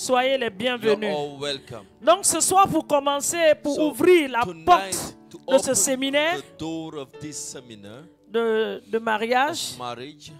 Soyez les You're bienvenus. all welcome. Donc ce soir, vous commencez pour So, ouvrir la tonight, porte to de ce open séminaire the door of this seminar de mariage. of marriage,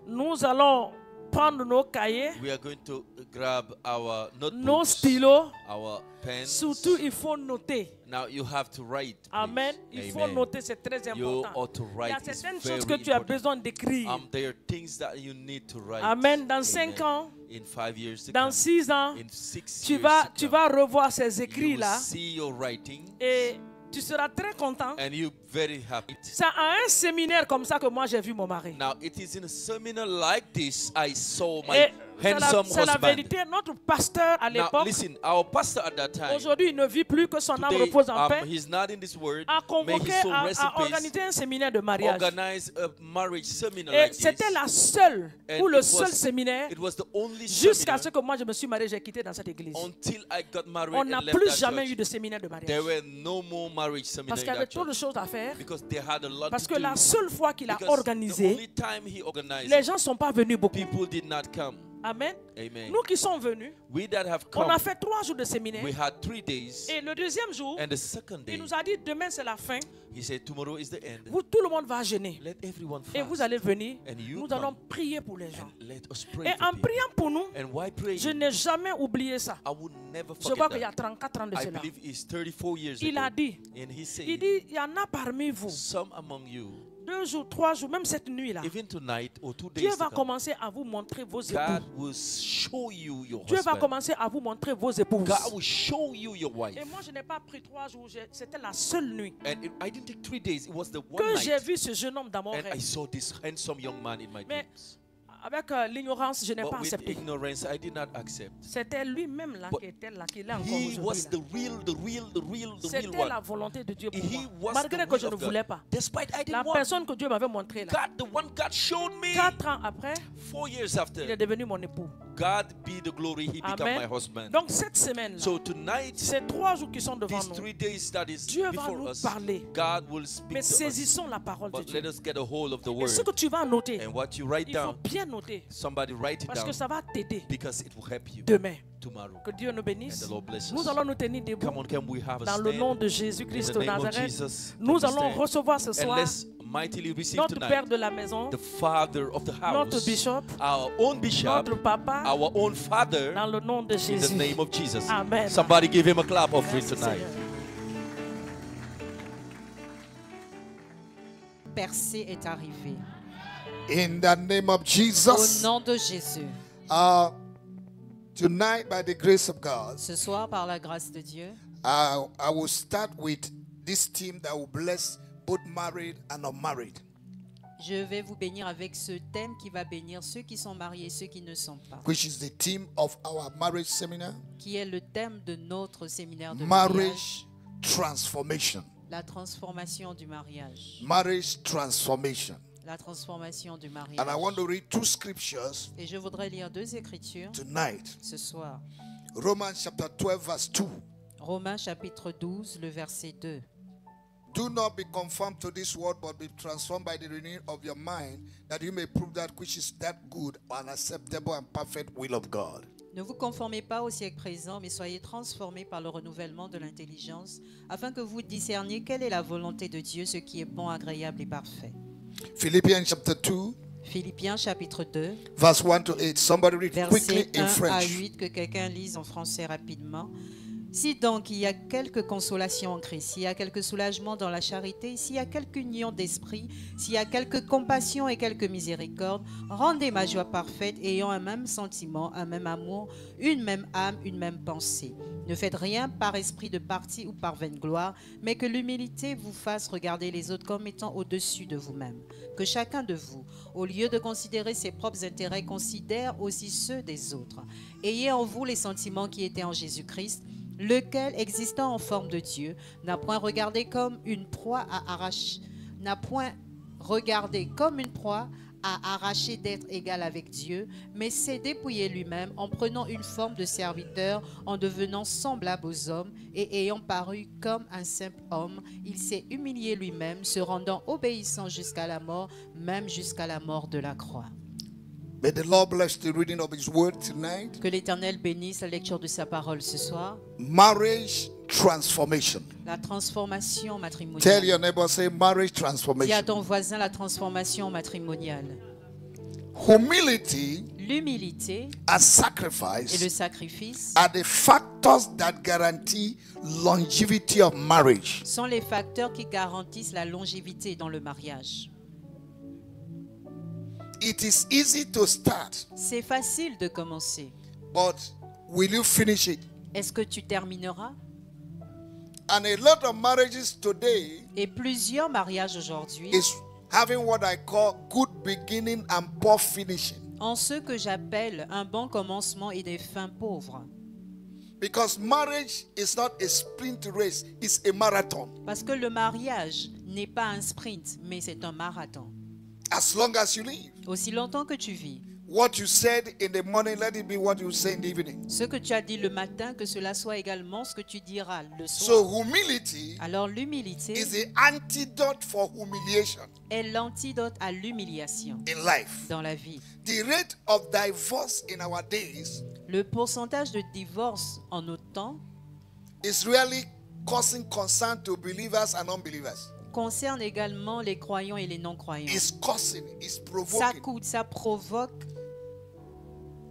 Nous allons prendre nos cahiers, we are going to grab our nos notebooks, stylos. our pens. Surtout, il faut noter. Now you have to write. Please. Amen. Il faut Amen. noter, c'est très You important. ought to Il y a write. It's certaines very choses que tu as important. besoin d'écrire. There are things that you need to write. Amen. Dans Amen. 5 ans, In 5 years to dans come, 6 ans, in 6 tu years vas, to tu come, vas revoir ces you will écrits-là see your writing et tu seras très content. and you're very happy. C'est à un séminaire comme ça que moi j'ai vu mon mari. Now it is in a seminar like this I saw my Et handsome c'est la husband. vérité, notre pasteur à Now l'époque, listen, our pastor at that time, aujourd'hui il ne vit plus, que son âme today, repose en paix, he's not in this world. a May convoqué, his soul rest in a peace. organisé un séminaire de mariage. Organize a marriage seminar Et like c'était this. la seule, And ou le it seul was- séminaire, It was the only jusqu'à seminar ce que moi je me suis marié, j'ai quitté dans cette église. until I got married On n'a and left plus that jamais church. eu de séminaire de mariage. There were no more marriage seminars Parce in qu'il y avait that trop de church choses à faire. because they had a lot Parce to que do. la seule fois qu'il a Because the organisé, only time he organized les it, gens ne sont pas venus beaucoup. people did not come. Amen. Amen. Nous qui sommes venus, We that have on come, a fait 3 jours de séminaire. we had 3 days, Et le deuxième jour, and the second day, il nous a dit demain c'est la fin. he said, tomorrow is the end. Vous, tout le monde va jeûner. Let everyone Et vous fast, allez venir. and you Nous come, allons prier pour les gens. and let us pray Et for en people. priant pour nous, And why pray? je n'ai jamais oublié ça. I would never Je vois qu'il y forget a that. 34 ans de I cela. believe it's 34 years Il a ago. dit, And he said, il dit, il y en a parmi vous, some among you, 2 jours, 3 jours, même cette nuit-là, even tonight or 2 Dieu days va to come, commencer à vous montrer vos God époux. will show you your Dieu va husband. commencer à vous montrer vos épouses. God will show you your wife. Et moi, je n'ai pas pris 3 jours, c'était la seule nuit I didn't take 3 days. It was the one que j'ai night. vu ce jeune homme dans mon And I rêve. saw this handsome young man in my Mais dreams. avec l'ignorance, je n'ai But pas with accepté. ignorance, I did not accept. C'était lui-même là But qui était là, qui est là encore He was aujourd'hui. the real C'était la one. volonté de Dieu pour He moi. was Malgré the que je will ne of God. voulais pas. Despite I La didn't want. personne que Dieu m'avait montrée là, God, the one God showed me. 4 ans après, 4 years il est after, devenu mon époux. God be the glory. He became Amen. my husband. Donc cette semaine-là, So tonight, ces 3 jours qui sont devant these nous, 3 days that is Dieu va before nous us, parler. God will speak Mais to us. saisissons la parole de But Dieu. let us get a hold of the Et word. ce que tu vas noter, And what you write il faut down, bien noter. somebody write it Parce que down ça va t'aider because it will help you demain. tomorrow. Que Dieu nous And bénisse. the Lord bless Nous us. allons nous tenir debout Come on, can we have a dans le stand? nom de In Jésus-Christ the de name of Nazareth. Jesus, Nous can we allons stand? recevoir ce And soir let's mightily receive notre Père tonight de la maison, the Father of the notre house, bishop, our own bishop, notre papa, our own Father, dans le nom de in the Jésus. name of Jesus. Amen. Somebody give him a clap offering Merci, tonight. Seigneur. Percée est arrivée. In the name of Au Jesus, nom de Jésus. tonight, by the grace of God, Ce soir, par la grâce de Dieu, I will start with this team that will bless both married and unmarried. je vais vous bénir avec ce thème qui va bénir ceux qui sont mariés et ceux qui ne sont pas. Which is the theme of our marriage seminar, Qui est le thème de notre séminaire de mariage. marriage transformation. La transformation du mariage. Marriage transformation. La transformation du mariage. And I want to read 2 scriptures Et je voudrais lire 2 écritures tonight. ce soir. Romans chapter 12 verse 2. Romains chapitre 12, le verset 2. Do not be conformed to this world, but be transformed by the renewing of your mind, that you may prove that which is that good and acceptable and perfect will of God. Ne vous conformez pas au siècle présent, mais soyez transformés par le renouvellement de l'intelligence, afin que vous discerniez quelle est la volonté de Dieu, ce qui est bon, agréable et parfait. Philippians chapter 2 Philippiens chapitre 2, verse 1 to 8. Somebody read quickly versets in 1 à French. 8, que quelqu'un lise en français rapidement. Si donc il y a quelque consolation en Christ, s'il y a quelque soulagement dans la charité, s'il y a quelque union d'esprit, s'il y a quelque compassion et quelque miséricorde, rendez ma joie parfaite, ayant un même sentiment, un même amour, une même âme, une même pensée. Ne faites rien par esprit de parti ou par vaine gloire, mais que l'humilité vous fasse regarder les autres comme étant au-dessus de vous-même. Que chacun de vous, au lieu de considérer ses propres intérêts, considère aussi ceux des autres. Ayez en vous les sentiments qui étaient en Jésus-Christ, lequel, existant en forme de Dieu, n'a point regardé comme une proie à arracher, d'être égal avec Dieu, mais s'est dépouillé lui-même en prenant une forme de serviteur, en devenant semblable aux hommes, et ayant paru comme un simple homme, il s'est humilié lui-même, se rendant obéissant jusqu'à la mort, même jusqu'à la mort de la croix. May the Lord bless the reading of His word tonight. Que l'Éternel bénisse la lecture de sa parole ce soir. Marriage transformation. La transformation Tell matrimoniale. your neighbor, say marriage Dis à transformation. ton voisin la transformation matrimoniale. Humility L'humilité and et le sacrifice sacrifice are the factors that guarantee longevity of marriage. sont les facteurs qui garantissent la longévité dans le mariage. It is easy to start, C'est facile de commencer. but will you finish it? Est-ce que tu termineras? And a lot of marriages today Et plusieurs mariages aujourd'hui is having what I call good beginning and poor finishing. ont ce que j'appelle un bon commencement et des fins pauvres. Because marriage is not a sprint race, it's a marathon. Parce que le mariage n'est pas un sprint, mais c'est un marathon. As long as you live. Aussi longtemps que tu vis, What you said in the morning, let it be what you say in the evening. ce que tu as dit le matin, que cela soit également ce que tu diras le soir. So humility Alors l'humilité is the antidote for humiliation est l'antidote à l'humiliation in life. dans la vie. The rate of divorce in our days Le pourcentage de divorce en notre temps is really causing concern to believers and unbelievers. concerne également les croyants et les non-croyants. It's causing, it's Ça provoking coûte, ça provoque.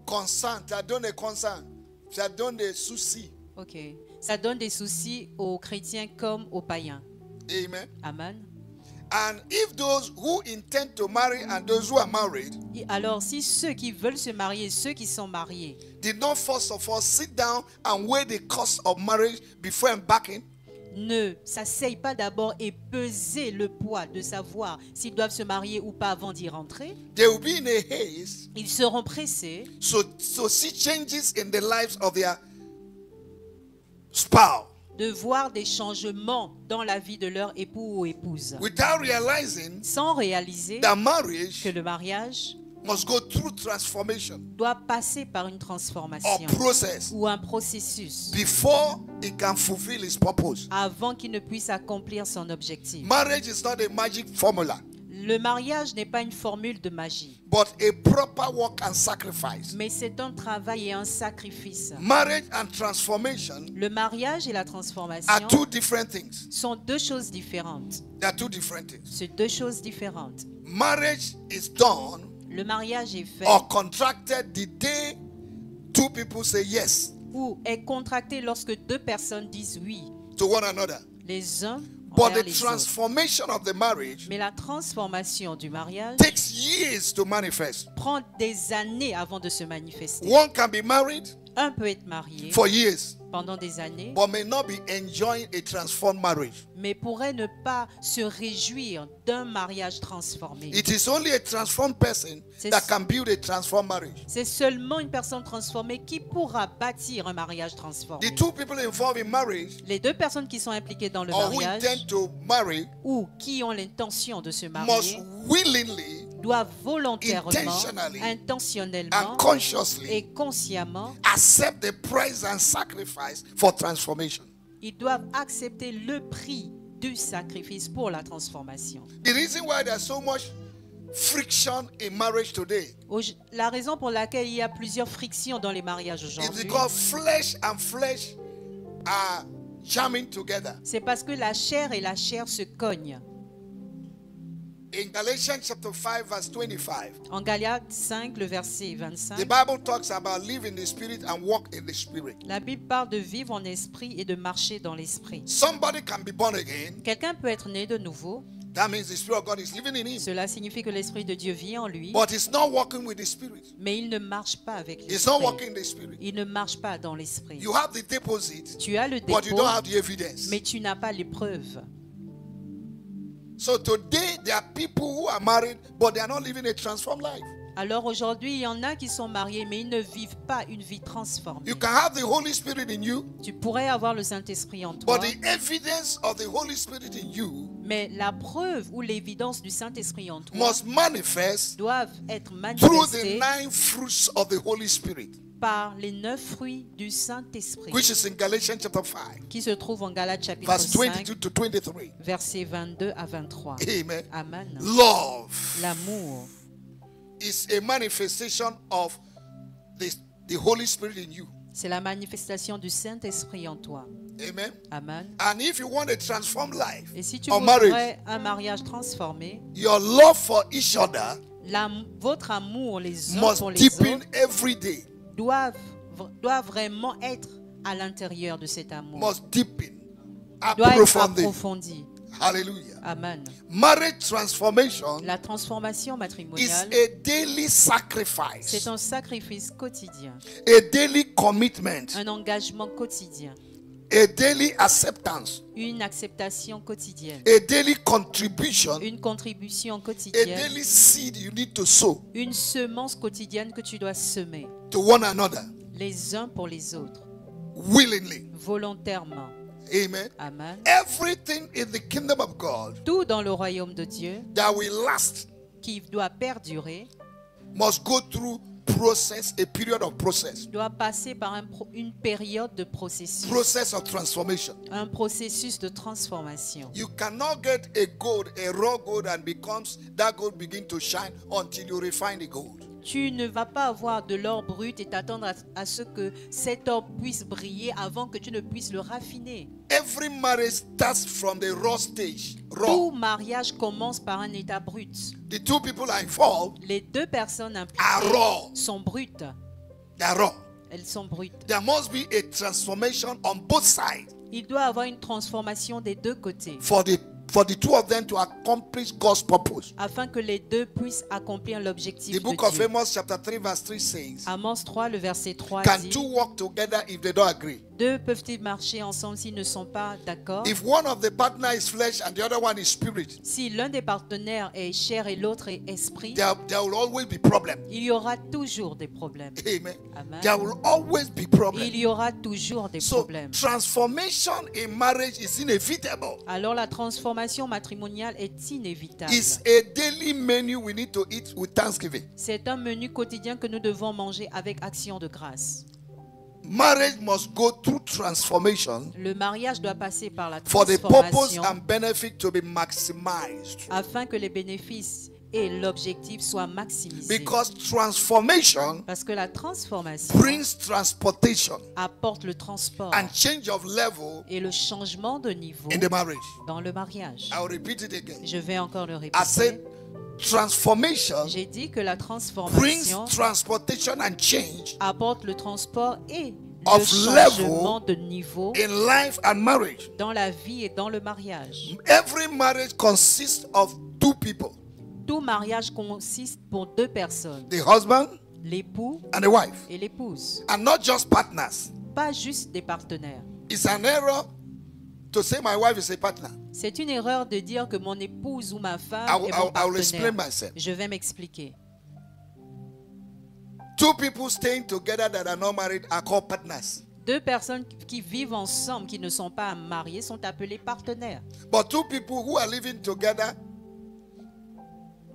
concern. Ça donne des concern. Ça donne des soucis. Ok. Ça donne des soucis aux chrétiens comme aux païens. Amen. Amen. And if those who intend to marry and those who are married Et alors, si ceux qui veulent se marier, ceux qui sont mariés, did not first of all sit down and weigh the cost of marriage before embarking, ne s'asseyent pas d'abord et peser le poids de savoir s'ils doivent se marier ou pas avant d'y rentrer, they will be in a haste ils seront pressés so see changes in the lives of their spouse de voir des changements dans la vie de leur époux ou épouse, without realizing sans réaliser that marriage que le mariage must go through transformation doit passer par une or transformation process ou un processus before it can fulfill its purpose. avant qu'il ne puisse accomplir son objectif. Marriage is not a magic formula, Le mariage n'est pas une formule de magie, but a proper work and sacrifice. mais c'est un travail et un sacrifice. Marriage and transformation Le mariage et la are transformation two different things. sont deux choses différentes. They are two different things. C'est deux choses différentes. Marriage is done Le mariage est fait or contracted the day two people say yes ou est contracté lorsque deux personnes disent oui, to one another. les uns But envers the les autres. transformation of the marriage Mais la transformation du mariage takes years to manifest. prend des années avant de se manifester. One can be married Un peut être marié for years, pendant des années, but may not be enjoying a transformed marriage. mais pourrait ne pas se réjouir d'un mariage transformé. It is only a transformed person that can build a transformed marriage. C'est seulement une personne transformée qui pourra bâtir un mariage transformé. The two people involved in marriage Les deux personnes qui sont impliquées dans le or who mariage intend to marry ou qui ont l'intention de se must marier willingly doivent volontairement, intentionally intentionnellement and consciously et consciemment, accept the price and sacrifice for transformation. ils doivent accepter le prix du sacrifice pour la transformation. The reason why there's so much friction in marriage today La raison pour laquelle il y a plusieurs frictions dans les mariages is aujourd'hui, because flesh and flesh are jamming together. c'est parce que la chair et la chair se cognent. In Galatians chapter 5 verse 25, En Galates 5, le verset the 25, Bible talks about live in the spirit and walk in the spirit. la Bible parle de vivre en esprit et de marcher dans l'esprit. Somebody can be born again. Quelqu'un peut être né de nouveau. That means the spirit of God is living in him. Cela signifie que l'esprit de Dieu vit en lui, But he's not walking with the spirit. mais il ne marche pas avec He's not l'esprit. walking in the spirit. Il ne marche pas dans l'esprit. You have the deposit, Tu as le but you dépôt, don't have the evidence. mais tu n'as pas les preuves. So today there are people who are married, but they are not living a transformed life. Alors aujourd'hui, il y en a qui sont mariés, mais ils ne vivent pas une vie transformée. You can have the Holy Spirit in you, Tu pourrais avoir le Saint-Esprit en toi, but the evidence of the Holy Spirit in you mais la preuve ou l'évidence du Saint-Esprit en toi must manifest doivent être through the manifestées 9 fruits of the Holy Spirit, par les 9 fruits du Saint-Esprit which is in Galatians chapter 5, qui se trouvent en Galates chapitre verse 5, 22 to 23. versets 22 à 23. Amen. Amen. Love, L'amour, is a manifestation of the Holy Spirit in you. C'est la manifestation du Saint-Esprit en toi. Amen. Amen. And if you want a transformed life Et si tu or marriage, voudrais un mariage transformé, your love for each other votre amour les uns must pour les deepen autres every day. doit vraiment être à l'intérieur de cet amour. Must deepen. Doit être Approfondi. approfondi. Hallelujah. Amen. Marriage transformation La transformation is matrimoniale, a daily c'est sacrifice, un sacrifice quotidien, a daily commitment, un engagement quotidien, a daily acceptance, une acceptation quotidienne, a daily contribution, une contribution a quotidienne, daily seed you need to sow une semence quotidienne que tu dois semer to one another les uns pour les autres, willingly. volontairement. Amen. Amen. Everything in the kingdom of God Tout dans le royaume de Dieu that will last qui doit perdurer must go through process, a period of process, doit passer par une période de processus, process of transformation. un processus de transformation. You cannot get a gold, a raw gold, and that gold begin to shine until you refine the gold. Tu ne vas pas avoir de l'or brut et t'attendre à ce que cet or puisse briller avant que tu ne puisses le raffiner. Every marriage starts from the raw stage. Tout Raw. mariage commence par un état brut. The two people are involved, Les deux personnes Are impliquées raw. sont brutes. they are raw. Elles sont brutes. There must be a transformation on both sides Il doit y avoir une transformation des deux côtés for the two of them to accomplish God's purpose. afin que les deux puissent accomplir l'objectif The de book of Dieu. Amos chapter 3 verse 3 says, Amos 3, le verset 3 can dit: two walk together if they don't agree? Deux peuvent-ils marcher ensemble s'ils ne sont pas d'accord? If one of the partner is flesh and the other one is spirit, Si l'un des partenaires est chair et l'autre est esprit, there will always be problem. il y aura toujours des problèmes. Amen. Amen. There will always be problem. Il y aura toujours des So problèmes. transformation in marriage is inevitable. Alors la transformation matrimoniale est inévitable. It's a daily menu we need to eat with thanksgiving. C'est un menu quotidien que nous devons manger avec action de grâce. Marriage must go through transformation Le mariage doit passer par la for the purpose transformation and benefit to be maximized. afin que les bénéfices et l'objectif soient maximisés. Because transformation Parce que la transformation brings transportation apporte le transport and change of level et le changement de niveau in the marriage. dans le mariage. I'll repeat it again. Je vais encore le I répéter. said transformation J'ai dit que la brings transformation transportation and change apporte le transport et le of changement de niveau in life and marriage. dans la vie et dans le mariage. Every marriage consists of two people, Tout mariage consiste pour deux personnes, the husband l'époux and the wife, et l'épouse, and not just partners. pas juste des partenaires. It's an error to say my wife is a partner. C'est une erreur de dire que mon épouse ou ma femme I will- est mon I will explain partenaire. myself. Je vais m'expliquer. Two people staying together that are not married are called partners. Deux personnes qui vivent ensemble, qui ne sont pas mariées, sont appelées partenaires. But two people who are living together,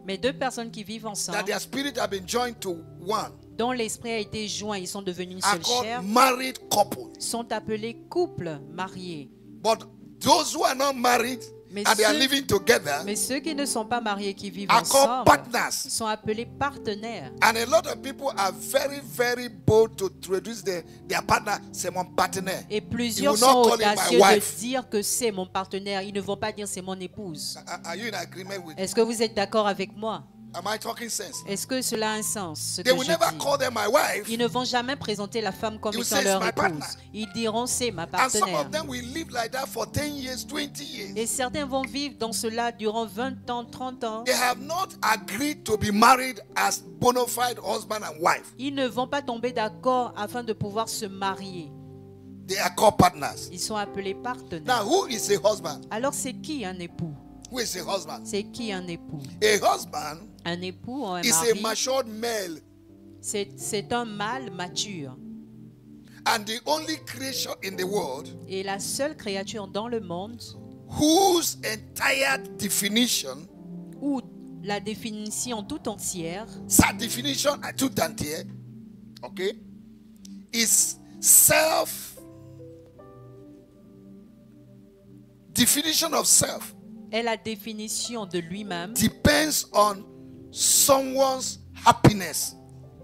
Mais deux personnes qui vivent that ensemble, their spirit have been joined to one, dont l'esprit a été joint, ils sont devenus une are seule called chair, married couples. sont appelés couples mariés. But those who are not married Mais and they are ceux- living together Mais ceux qui ne sont pas mariés, qui vivent are called ensemble, partners. sont appelés partenaires. And a lot of people are very, very bold to introduce their partner. C'est mon partenaire. Et plusieurs You will not sont call him my audacieux wife. de dire que c'est mon partenaire. Ils ne vont pas dire c'est mon épouse. Are you in agreement with me? Est-ce que vous êtes d'accord avec moi? Am I talking sense? Est-ce que cela a un sens, ce They que will je never dis? call them my wife. Ils ne vont jamais présenter la femme comme You étant say, leur "It's my partner." épouse. Ils diront c'est ma And some partenaire. of them will live like that for 10 years, 20 years. Et certains vont vivre dans cela durant 20 ans, 30 ans. They have not agreed to be married as bona fide husband and wife. Ils ne vont pas tomber d'accord afin de pouvoir se marier. They are called partners. Ils sont appelés Now, partenaires. who is a husband? Alors c'est qui un époux? Who is a husband? C'est qui un époux? A husband Un époux ou un is a mari, matured male c'est un mâle mature. and the only creature in the world Et la seule créature dans le monde whose entire definition, où la définition tout entière, sa definition tout entière, okay, is self. Definition of self est la définition de lui-même, depends on someone's happiness.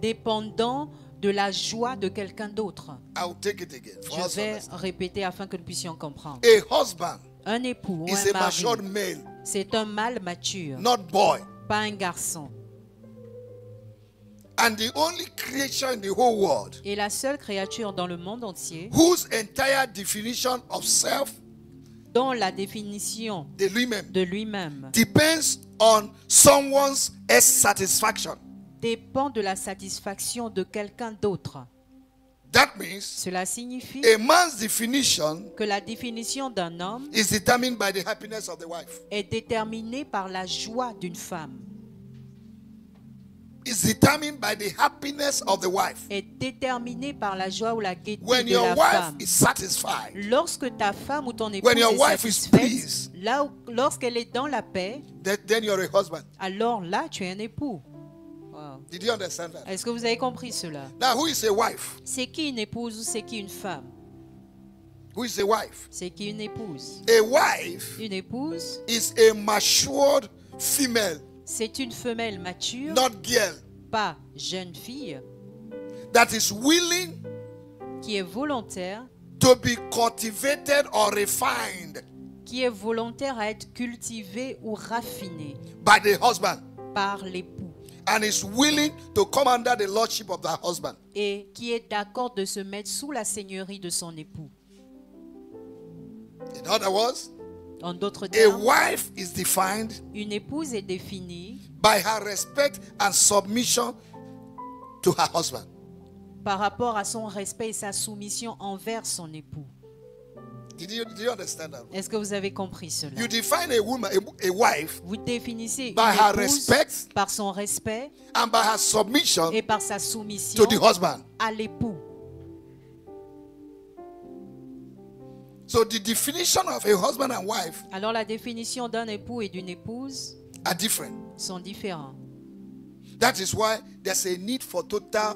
dépendant de la joie de quelqu'un d'autre. I will take it again. For Je us to vais understand. répéter afin que nous puissions comprendre. A husband Un époux ou is un a matured mari, male, c'est un mâle mature, not boy. pas un garçon. And the only creature in the whole world Et la seule créature dans le monde entier whose entire definition of self, dont la définition the lui-même, de lui-même depends on someone's satisfaction. dépend de la satisfaction de quelqu'un d'autre. That means Cela signifie a man's definition que la définition d'un homme is determined by the happiness of the wife. est déterminée par la joie d'une femme, It's determined by the happiness of the wife. est déterminée par la joie ou la gaieté When de your la wife femme. is satisfied, Lorsque ta femme ou ton épouse when your est wife is satisfaite, pleased, lorsqu'elle est dans la paix, then you're a husband. alors là, tu es un époux. Wow. Did you understand that? Est-ce que vous avez compris cela? Now, who is a wife? C'est qui une épouse ou c'est qui une femme? Who is a wife? C'est qui une épouse? A wife Une épouse, is a matured female, c'est une femelle mature, not girl, pas jeune fille, that is willing qui est volontaire, to be cultivated or refined qui est volontaire à être cultivée ou raffinée by the husband par l'époux and is willing to come under the lordship of that husband. et qui est d'accord de se mettre sous la seigneurie de son époux. In other words, En d'autres a termes, wife is defined une épouse est définie by her respect and submission to her husband. par rapport à son respect et sa soumission envers son époux. Did you understand that? Est-ce que vous avez compris cela? You define a woman, a wife, Vous définissez une by her épouse respect par son respect and by her submission et par sa soumission to the husband. à l'époux. So the definition of a husband and wife Alors la définition d'un époux et d'une épouse are different. sont différents. That is why there's a need for total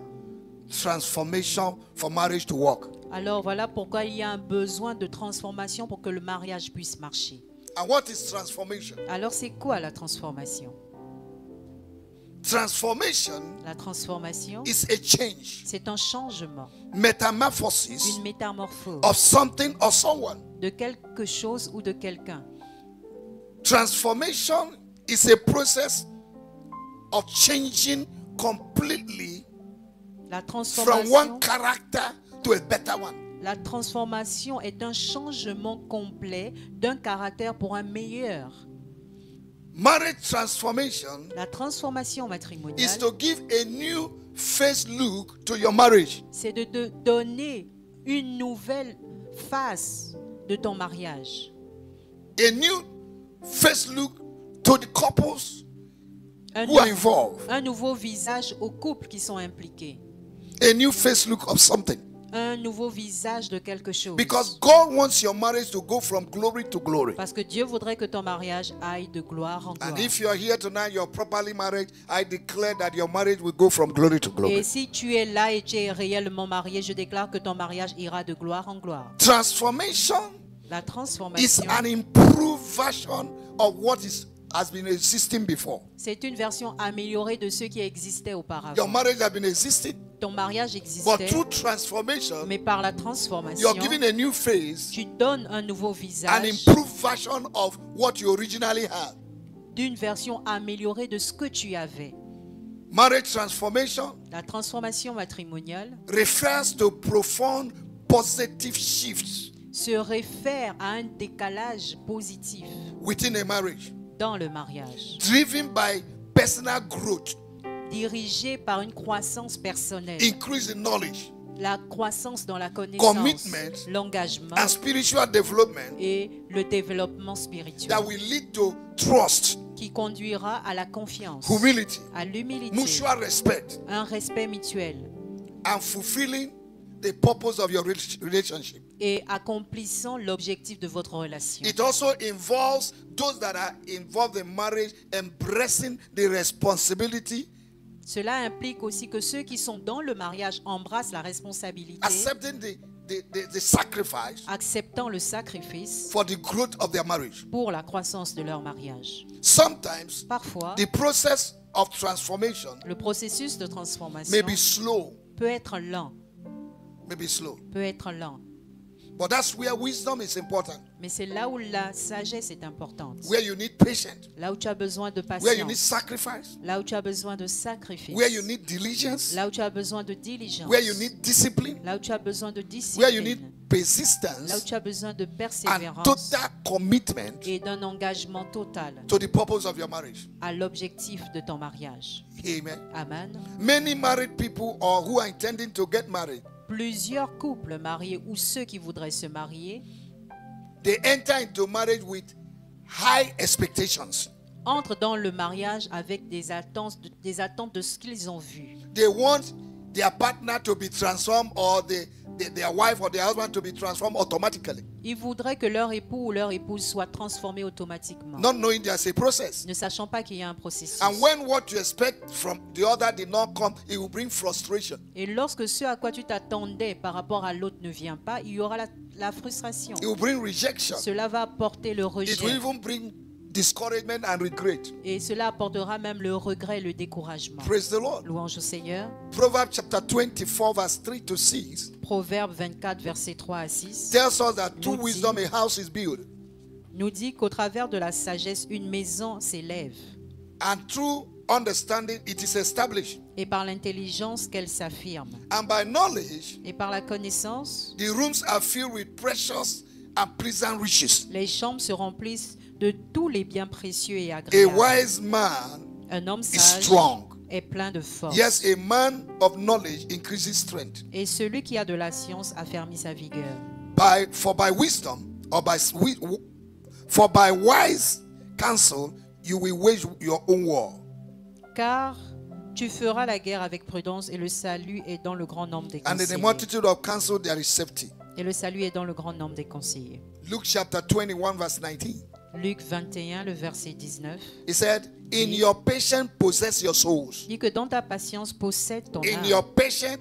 transformation for marriage to work. Alors voilà pourquoi il y a un besoin de transformation pour que le mariage puisse marcher. And what is transformation? Alors c'est quoi la transformation? Transformation La transformation, is a change, c'est un changement, metamorphosis une métamorphose of something or someone. de quelque chose ou de quelqu'un. Transformation is a process of changing completely La from transformation, one character to a better one. la transformation est un changement complet d'un caractère pour un meilleur. Marriage transformation La transformation is matrimoniale, to give a new face look to your marriage. c'est de donner une nouvelle face de ton mariage. A new face look to the couples Un, who are nou- involved. un nouveau visage aux couples qui sont impliqués. A new face look of something. Un nouveau visage de quelque chose. Because God wants your marriage to go from glory to glory. Parce que Dieu voudrait que ton mariage aille de gloire en gloire. And if you are here tonight, you're properly married, I declare that your marriage will go from glory to Et glory. si tu es là et tu es réellement marié, je déclare que ton mariage ira de gloire en gloire. Transformation La is transformation, an improved version of what has been existing before. c'est une version améliorée de ce qui existait Your auparavant. marriage has been existing, Ton mariage but existait, through transformation, mais par la you're transformation, given a new face, tu donnes un nouveau an visage improved version of what you originally had. d'une version améliorée de ce que tu avais. Marriage transformation La transformation matrimoniale refers to profound positive shifts se réfère à un décalage positif within a marriage, dans le mariage, driven by personal growth, dirigé par une croissance personnelle, increase in knowledge, la croissance dans la connaissance, commitment, l'engagement and spiritual development et le développement spirituel that will lead to trust, qui conduira à la confiance, humility, à l'humilité, mutual respect, un respect mutuel and fulfilling the purpose of your relationship. et accomplissant l'objectif de votre relation. It also involves those that are involved in marriage embracing the responsibility, Cela implique aussi que ceux qui sont dans le mariage embrassent la responsabilité, accepting the sacrifice acceptant le sacrifice for the growth of their marriage. pour la croissance de leur mariage. Sometimes Parfois, the process of transformation Le processus de may transformation be slow, peut être lent, peut être lent. But that's where wisdom is important. mais c'est là où la sagesse est importante. Where you need patience, Là où tu as besoin de where you need patience, sacrifice, là où tu as besoin de sacrifice, where you need diligence, là où tu as besoin de diligence, where you need discipline, là où tu as besoin de where you need discipline, là où persistence tu as besoin de and persévérance total commitment et d'un engagement total to the purpose of your marriage. à l'objectif de ton mariage. Amen. Amen. Many married people or who are intending to get married, Plusieurs couples mariés ou ceux qui voudraient se marier they enter into marriage with high expectations. entrent dans le mariage avec des attentes de ce qu'ils ont vu. They want their partner to be transformed or their wife or their husband to be transformed automatically, Ils voudraient que leur époux ou leur épouse soit transformé automatiquement, not knowing there's a process. ne sachant pas qu'il y a un processus. And when what you expect from the other did not come, it will bring frustration. Et lorsque ce à quoi tu t'attendais par rapport à l'autre ne vient pas, il y aura la frustration. It will bring rejection. Cela va apporter le It will rejet. even bring discouragement and regret. Et cela apportera même le regret et le découragement. Praise the Lord. Louange au Seigneur. Proverbs chapter 24 verse 3 to 6 Proverbe 24, versets 3 à 6 tells us that through Nous dit- wisdom a house is built, nous dit qu'au travers de la sagesse, une maison s'élève. and through understanding it is established. Et par l'intelligence qu'elle s'affirme. And by knowledge, Et par la connaissance, the rooms are filled with precious and pleasant riches. les chambres se remplissent de tous les biens précieux et A agréables. wise man Un homme is sage strong. est plein de force. Yes, a man of knowledge increases strength. Et celui qui a de la science affermit sa vigueur. For by wisdom or by wise counsel you will wage your own war. Car tu feras la guerre avec prudence et le salut est dans le grand nombre des And in the conseillers. multitude of counsel there is safety. Et le salut est dans le grand nombre des conseillers. Luke chapter 21 verse 19. Luc 21, le verset 19. He said, in your patience possess your souls. Dit que dans ta patience possède ton In âme. your patience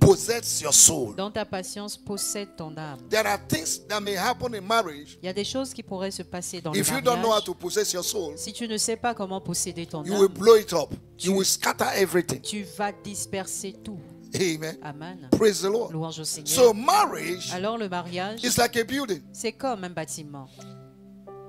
possess your soul. Dans ta patience possède ton âme. There are things that may happen in marriage. Il y a des choses qui pourraient se passer dans If le you don't know how mariage. to possess your soul, Si tu ne sais pas comment posséder ton you will âme, blow it up. You will scatter everything. tu vas disperser tout. Amen. Amen. Praise the Lord. Louange au Seigneur. So marriage Alors le mariage, is like a building. c'est comme un bâtiment.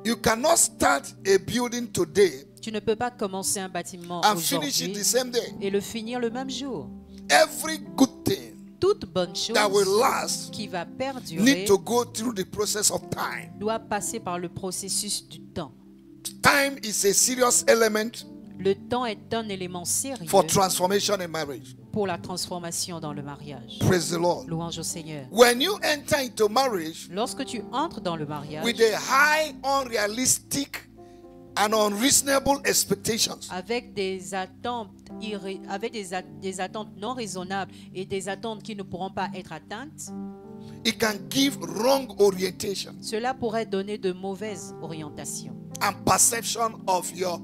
You cannot start a building today Tu ne peux pas commencer un bâtiment and finish it aujourd'hui the same day. et le finir le même jour. Every good thing Toute bonne chose that will last qui va need perdurer to go through the process of time. doit passer par le processus du temps. Time is a serious element Le temps est un élément sérieux for transformation in marriage. pour la transformation dans le mariage. Praise the Lord. Louange au Seigneur. When you enter into marriage Lorsque tu entres dans le mariage with a high, unrealistic, and unreasonable expectations, avec des attentes, des attentes non raisonnables et des attentes qui ne pourront pas être atteintes, it can give wrong orientation cela pourrait donner de mauvaises orientations and perception of your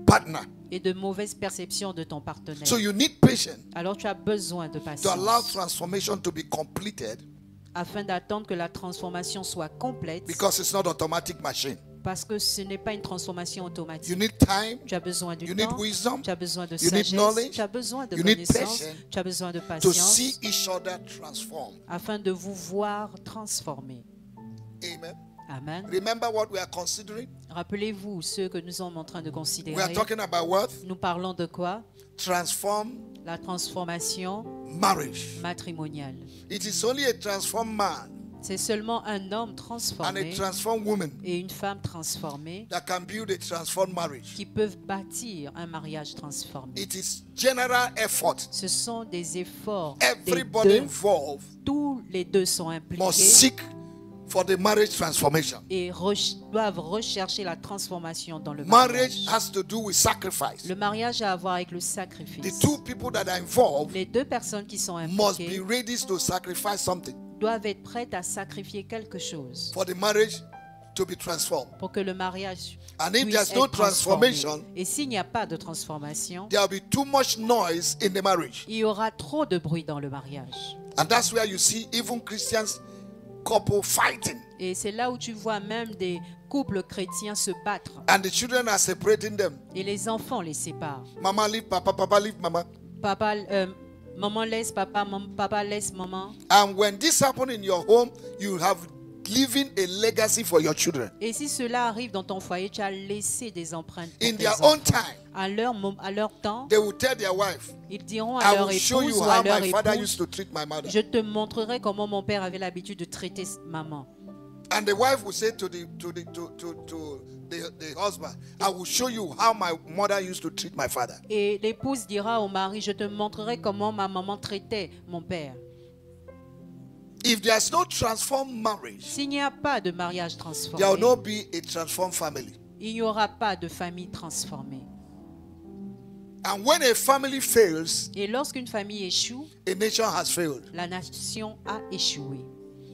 partner. et de mauvaises perceptions de ton partenaire. So you need patience Alors tu as besoin de to allow patience transformation to be completed afin d'attendre que la transformation soit complète because it's not automatic machine. parce que ce n'est pas une transformation You automatique. need time, Tu as besoin du you need temps, wisdom tu as besoin de you need sagesse, knowledge, tu as besoin de you need connaissance, patience tu as besoin de to patience see each other transform. afin de vous voir transformer. Amen. Amen. Remember what we are considering? Rappelez-vous ce que nous sommes en train de We are considérer. talking about what? Nous parlons de quoi? Transform La transformation marriage. matrimoniale. It is only a transformed man C'est seulement un homme and a transformé transformed woman et une femme transformée that can build a transformed marriage. qui peuvent bâtir un mariage transformé. It is general effort. Ce sont des efforts des Everybody deux. involved Tous les deux sont must impliqués seek for the marriage transformation. et doivent rechercher la transformation dans le Marriage mariage. has to do with sacrifice. Le mariage a à voir avec le The sacrifice. two people that are involved Les deux personnes qui sont must be impliquées ready to sacrifice something doivent être prêtes à sacrifier quelque chose for the marriage to be transformed. pour que le mariage And if puisse there's no être transformé. transformation, Et s'il n'y a pas de transformation, there will be too much noise in the marriage. il y aura trop de bruit dans le mariage. And that's where you see even Christians couple fighting, Et c'est là où tu vois même des couples chrétiens se battre. and the children are separating them. Et les enfants les séparent. Mama leave papa, papa leave mama. Papa, maman laisse papa, papa laisse maman. And when this happens in your home, you have leaving a legacy for your children. Et si cela arrive dans ton foyer, tu as laissé des empreintes pour In tes their enfants. own time, À leur temps, they will tell their wife, ils diront à I leur will show épouse you ou à how leur my father époux, used to treat my mother. je te montrerai comment mon père avait l'habitude de traiter maman. And the wife will say to the husband, I will show you how my mother used to treat my father. Et l'épouse dira au mari, je te montrerai comment ma maman traitait mon père. If there's no transformed marriage, S'il n'y a pas de mariage there transformé, will not be a transformed family. il n'y aura pas de famille transformée. And when a family fails, Et lorsqu'une famille échoue, a nation has failed. la nation a échoué.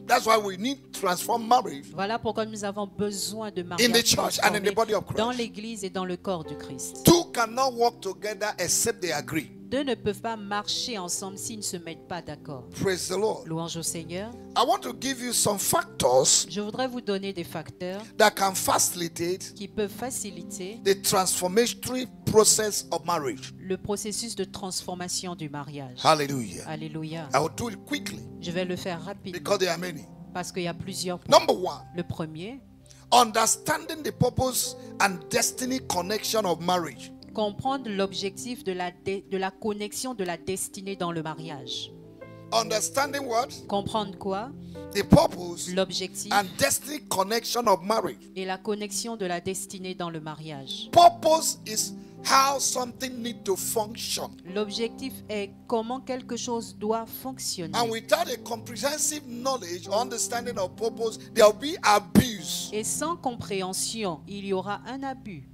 That's why we need transformed marriage Voilà pourquoi nous avons besoin de in the mariage church and in the body of dans Christ. l'église et dans le corps du Christ. Two cannot work together except they agree. Deux ne peuvent pas marcher ensemble s'ils ne se mettent pas d'accord. Praise the Lord. Louange au Seigneur. I want to give you some factors Je voudrais vous donner des facteurs that can facilitate qui peuvent faciliter the transformatory process of marriage. le processus de transformation du mariage. Hallelujah. Alléluia. I will do it quickly Je vais le faire rapidement because there are many. parce qu'il y a plusieurs points. Number one, Le premier, understanding the purpose and destiny connection of marriage. comprendre l'objectif de la connexion de la destinée dans le mariage. Understanding what? Comprendre quoi? The purpose L'objectif and destiny connection of marriage. et la connexion de la destinée dans le mariage. Purpose is how something needs to function. L'objectif est comment quelque chose doit fonctionner. And without a comprehensive knowledge or understanding of purpose, there will be abuse. Et sans compréhension, il y aura un abus.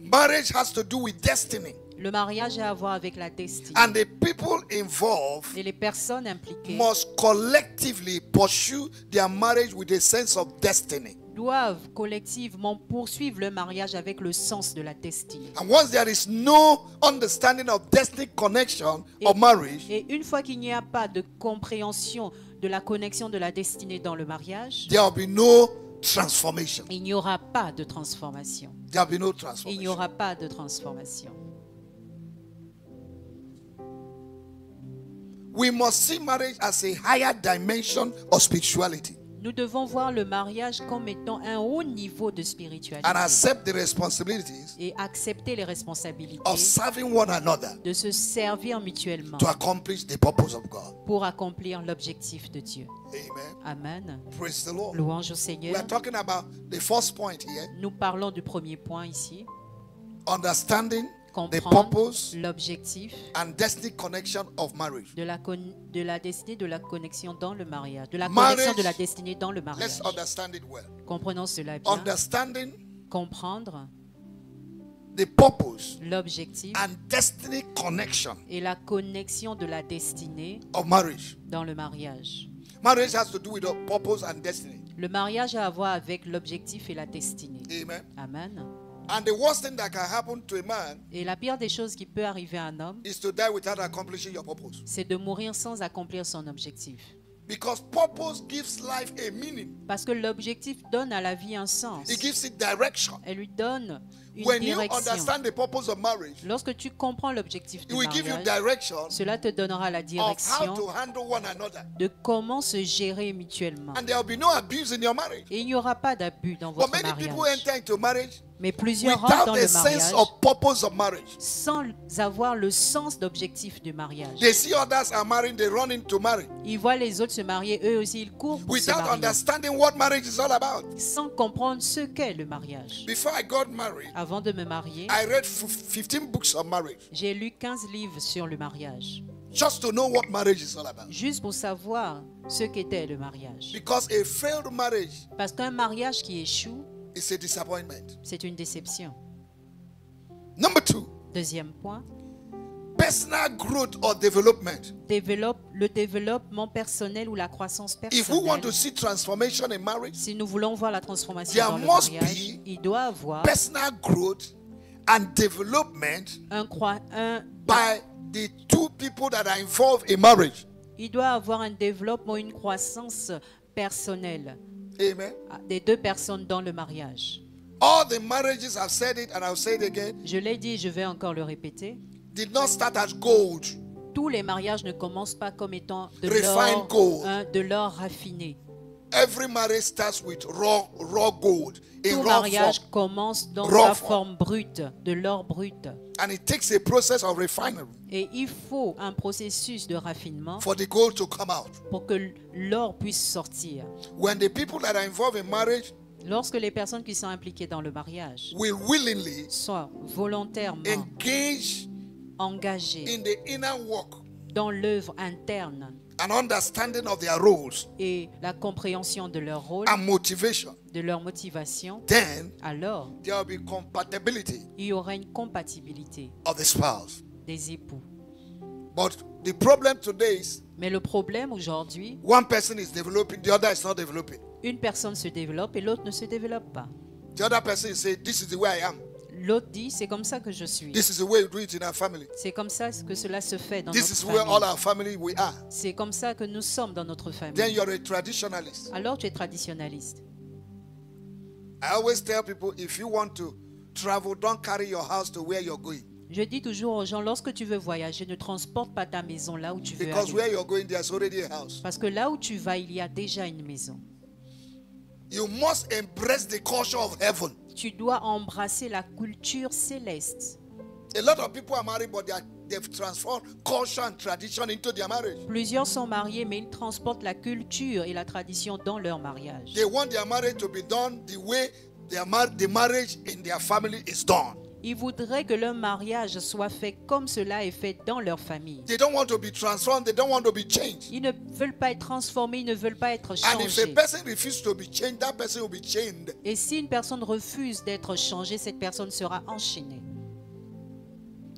Marriage has to do with destiny. Le mariage a à voir avec la destinée. And the people involved Et les personnes impliquées must collectively pursue their marriage with a sense of destiny. doivent collectivement poursuivre le mariage avec le sens de la destinée. And once there is no understanding of destiny connection of marriage, Et une fois qu'il n'y a pas de compréhension de la connexion de la destinée dans le mariage, there will be no transformation. il n'y aura pas de transformation. There will be no Il n'y transformation. aura pas de transformation. We must see marriage as a higher dimension of spirituality Nous devons voir le mariage comme étant un haut niveau de spiritualité and accept the responsibilities et accepter les responsabilités of serving one another de se servir mutuellement to accomplish the purpose of God. pour accomplir l'objectif de Dieu. Amen. Amen. Praise the Lord. Louange au We Seigneur. are talking about the first point here, Nous parlons du premier point ici. understanding the Comprendre purpose l'objectif and destiny connection of marriage. de la destinée, de la connexion dans le mariage. De la Marriage. connexion de la destinée dans le mariage. Let's understand it well. Comprenons cela bien. Understanding Comprendre the purpose l'objectif and destiny connection et la connexion de la destinée of marriage. dans le mariage. Marriage has to do with the purpose and destiny. Le mariage a à voir avec l'objectif et la destinée. Amen. Amen. And the worst thing that can happen to a man Et la pire des choses qui peut arriver à un homme, is to die without accomplishing your purpose. c'est de mourir sans accomplir son objectif. Because purpose gives life a meaning. Parce que l'objectif donne à la vie un sens. It gives it direction. Elle lui donne une When you direction. understand the purpose of marriage, Lorsque tu comprends l'objectif it du will give you mariage, direction cela te donnera la of how direction to handle one another. de comment se gérer mutuellement. And there will be no abuse in your marriage. Et il n'y aura pas d'abus dans But votre many people mariage. enter into marriage Mais plusieurs rentrent dans without a le sense mariage of purpose of marriage. sans avoir le sens d'objectif du mariage. They see others are marrying, they run into marriage Ils voient les autres se marier, eux aussi ils courent pour se without marier, understanding what marriage is all about. sans comprendre ce qu'est le mariage. Before I got married, Avant de me marier, I read 15 books on marriage j'ai lu 15 livres sur le mariage, just to know what marriage is all about. juste pour savoir ce qu'était le mariage. Because a failed marriage Parce qu'un mariage qui échoue, is a disappointment. c'est une déception. Number two, Deuxième point, personal growth or development. le développement personnel ou la croissance If we want personnelle. to see transformation in marriage, Si nous voulons voir la transformation there dans le must mariage, be il doit avoir personal growth and development un by the two people that are involved in marriage. Il doit avoir un développement, une croissance personnelle Amen. des deux personnes dans le mariage. All the marriages, I've said it and I'll say it again, Je l'ai dit, je vais encore le répéter. did not start as gold. Tous les mariages ne commencent pas comme étant Refined gold. de l'or raffiné. Every marriage starts with raw gold in Tout raw mariage form. commence dans Raw sa form. forme brute, de l'or brut. And it takes a process of refinery Et il faut un processus de raffinement for the gold to come out. pour que l'or puisse sortir. When the people that are involved in marriage Lorsque les personnes qui sont impliquées dans le mariage will willingly sont volontairement engage engagées in the inner work dans l'œuvre interne and understanding of their roles et la compréhension de leur rôle, and motivation, de leur motivation, then alors there will be compatibility il y aura une compatibilité of the spouse. des époux. But the problem today is Mais le problème aujourd'hui, one person is developing, the other is not developing. une personne se développe et l'autre ne se développe pas. The other person is saying, this is the way I am. L'autre dit, c'est comme ça que je suis. This is the way we do it in our family. C'est comme ça que cela se fait dans This notre is where all famille. our family we are. C'est comme ça que nous sommes dans notre Then famille. you're a traditionalist. Alors tu es traditionnaliste. I always tell people, if you want to travel, don't carry your house to where you're going. Je dis toujours aux gens, lorsque tu veux voyager, ne transporte pas ta maison là où tu veux Because aller. where you're going, there's already a house. Parce que là où tu vas, il y a déjà une maison. You must embrace the culture of heaven. Tu dois embrasser la culture céleste. A lot of people are married, but they've transformed culture and tradition into their marriage. Plusieurs sont mariés, mais ils transportent la culture et la tradition dans leur mariage. They want their marriage to be done the way the marriage in their family is done. Ils voudraient que leur mariage soit fait comme cela est fait dans leur famille. They don't want to be transformed. They don't want to be changed. Ils ne veulent pas être transformés, ils ne veulent pas être And if a changés. person refuses to be changed, that person will be chained. Et si une personne refuse d'être changée, cette personne sera enchaînée.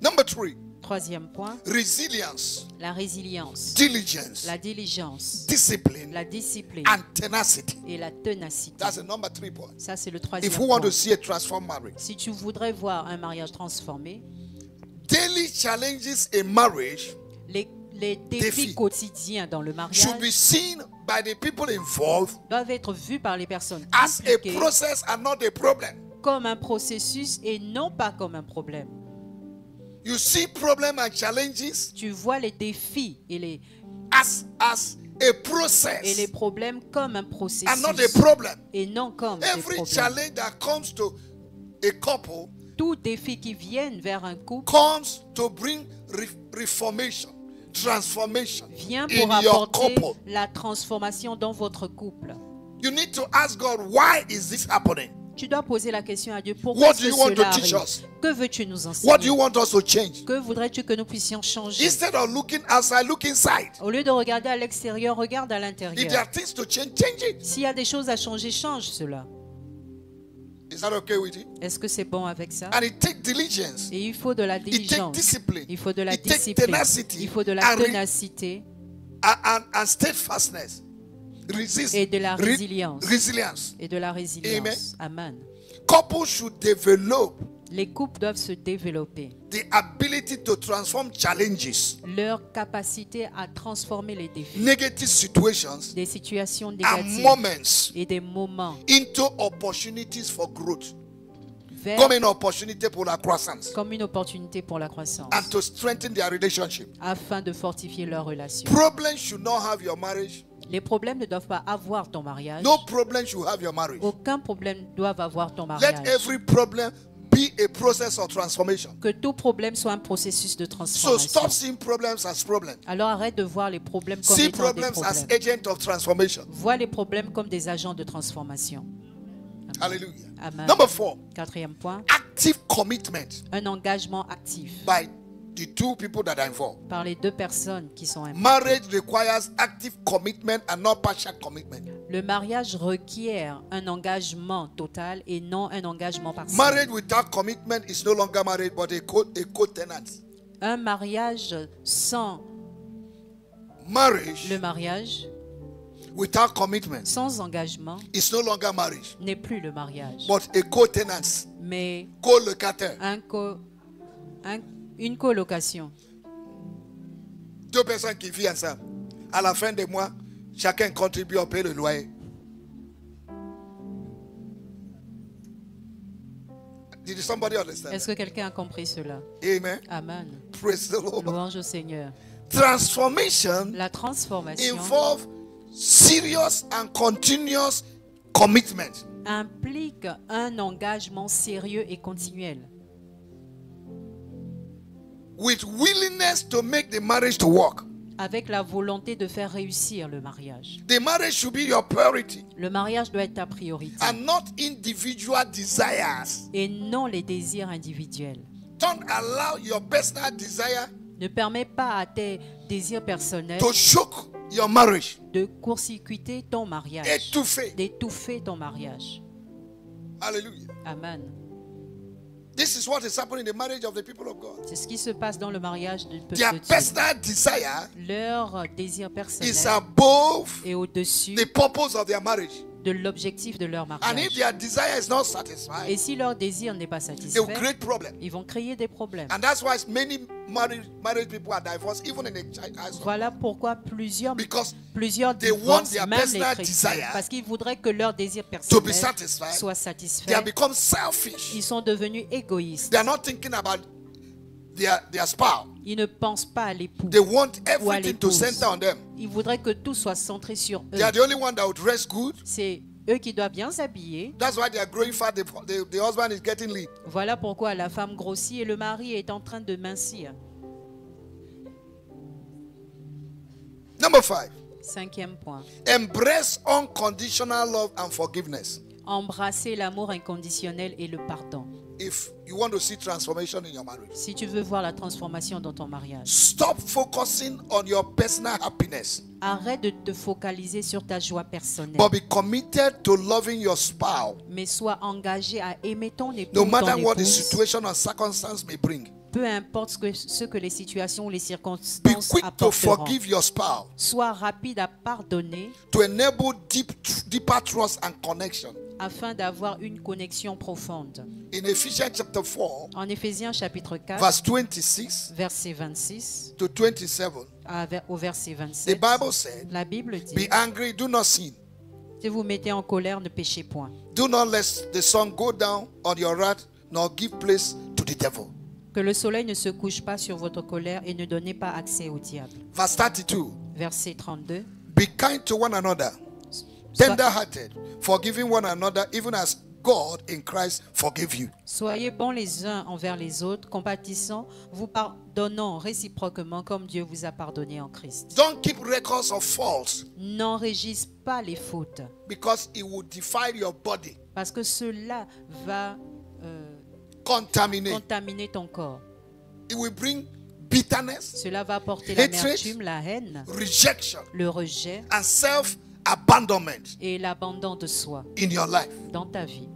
Number 3, Troisième point, resilience, la résilience, diligence, la diligence, discipline, la discipline and tenacity. et la ténacité. That's the number 3 point. Ça, c'est le troisième If we want point. to see a transformed marriage, Si tu voudrais voir un mariage transformé, daily challenges in marriage les défis Défis. quotidiens dans le mariage should be seen by the people involved doivent être vus par les personnes as a impliquées process and not a problem. comme un processus et non pas comme un problème. You see problem and challenges Tu vois les défis et les as a process problèmes comme un processus and not a problem. et non comme des Every problèmes. challenge that comes to a couple Tout défi qui vienne vers un couple comes to bring reformation, transformation vient in pour your apporter couple. la transformation dans votre couple. You need to ask God, why is this happening? Tu dois poser la question à Dieu. Pourquoi What est-ce do que you want to cela teach arrive? us? Que veux-tu nous What do you enseigner? want us to change? Que voudrais-tu que nous puissions changer? Instead of looking outside, look inside. Au lieu de regarder à l'extérieur, regarde à If there l'intérieur. are things to change, change it. S'il y a des choses à changer, change cela. Is that okay with you? Est-ce que c'est bon avec ça? And it takes diligence. Et il faut de la It takes diligence. discipline. Il faut de la It takes discipline. tenacity. Il faut de la And ténacité and steadfastness. Resist. et de la résilience. Resilience. Et de la résilience. Amen. Couples should develop Les couples doivent se développer. the ability to transform challenges, Leur capacité à transformer les défis, negative situations, des situations and négatives moments et des moments into opportunities for growth. vers Comme une opportunité pour la croissance comme une opportunité pour la croissance, and to strengthen their relationship. afin de fortifier leur relation. Problems should not have your marriage. Les problèmes ne doivent pas avoir ton mariage. No problem should have your marriage. Aucun problème ne doit avoir ton Let mariage. every problem be a process of transformation. Que tout problème soit un processus de So transformation. stop seeing problems as problems. Alors arrête de voir les problèmes comme See étant des problems as problèmes. agents of transformation. Vois les problèmes comme des agents de transformation. Hallelujah. Amen. Number 4, Quatrième point, active commitment un engagement actif by the two people that are involved. par les deux personnes qui sont impliquées. Marriage requires active commitment and not partial commitment. Le mariage requiert un engagement total et non un engagement partiel. Marriage without commitment is no longer marriage but a co-tenant. Un mariage sans Marriage le mariage, without commitment sans engagement, is no longer marriage n'est plus le mariage, but a co-tenant, mais co-locataire. une colocation. Deux personnes qui vivent ensemble. À la fin des mois, chacun contribue à payer le loyer. Did somebody understand? Est-ce que quelqu'un a compris cela? Amen. Amen. Praise the Lord. Louange au Seigneur. Transformation La transformation involves serious and continuous commitment. implique un engagement sérieux et continuel, With willingness to make the marriage to work. avec la volonté de faire réussir le mariage. The marriage should be your priority Le mariage doit être ta priorité and not individual desires. et non les désirs individuels. Don't allow your personal desire Ne permets pas à tes désirs personnels to choke your marriage, de court-circuiter ton mariage, étouffer. d'étouffer ton mariage. Hallelujah. Amen. This is what is happening in the marriage of the people of God. C'est ce qui se passe dans le mariage du peuple Their de Dieu. personal desire Leur désir is personnel above est au-dessus the purpose of their marriage. de l'objectif de leur And if mariage. their desire is not Et satisfied, si leur désir n'est pas it will satisfait, create problems. ils vont créer des problèmes. And that's why many married people are divorced, even in the household. Voilà pourquoi plusieurs Because they divorcent, want their même les personal chrétiens, desire parce qu'ils voudraient que leur désir to be personnel satisfied. soit They have satisfait. become selfish. Ils sont devenus égoïstes. They are not thinking about their spouse. Ils ne pensent pas à l'époux They want ou à everything to l'épouse. center on them. Ils voudraient que tout soit centré sur eux. They are the only one that would dress good. C'est eux qui doivent bien s'habiller. That's why they are growing fat. The husband is getting lean. Voilà pourquoi la femme grossit et le mari est en train de mincir. Number 5. Cinquième point. Embrace unconditional love and forgiveness. Embrasser l'amour inconditionnel et le pardon. If you want to see transformation in your marriage, Si tu veux voir la transformation dans ton mariage, stop focusing on your personal happiness, arrête de te focaliser sur ta joie personnelle, but be committed to loving your spouse, mais sois engagé à aimer ton époux, no ton matter what the épouse, situation or circumstance may bring. peu importe ce que les situations ou les Be circonstances quick to apporteront. forgive your spouse Sois rapide à pardonner to enable deeper trust and connection. afin d'avoir une connexion profonde. In Ephesians chapter 4, En Éphésiens chapitre 4, verse 26 verset 26 to 27, au verset the 27, Bible said, la Bible dit, be angry, do not sin. si vous mettez en colère, ne péchez point. Do not let the sun go down on your wrath, nor give place to the devil. Que le soleil ne se couche pas sur votre colère et ne donnez pas accès au diable. Verse 32, Verset 32. be kind to one another, Sois- tender-hearted, forgiving one another, even as God in Christ forgive you. Soyez bons les uns envers les autres, compatissants, vous pardonnant réciproquement comme Dieu vous a pardonné en Christ. Don't keep records of faults, N'enregistre pas les fautes, because it will defile your body, parce que cela va contaminate. contaminer ton corps. It will bring bitterness, Cela va apporter Hatred. l'amertume, la haine, rejection, le rejet and self-abandonment et l'abandon de soi in your life. dans ta vie.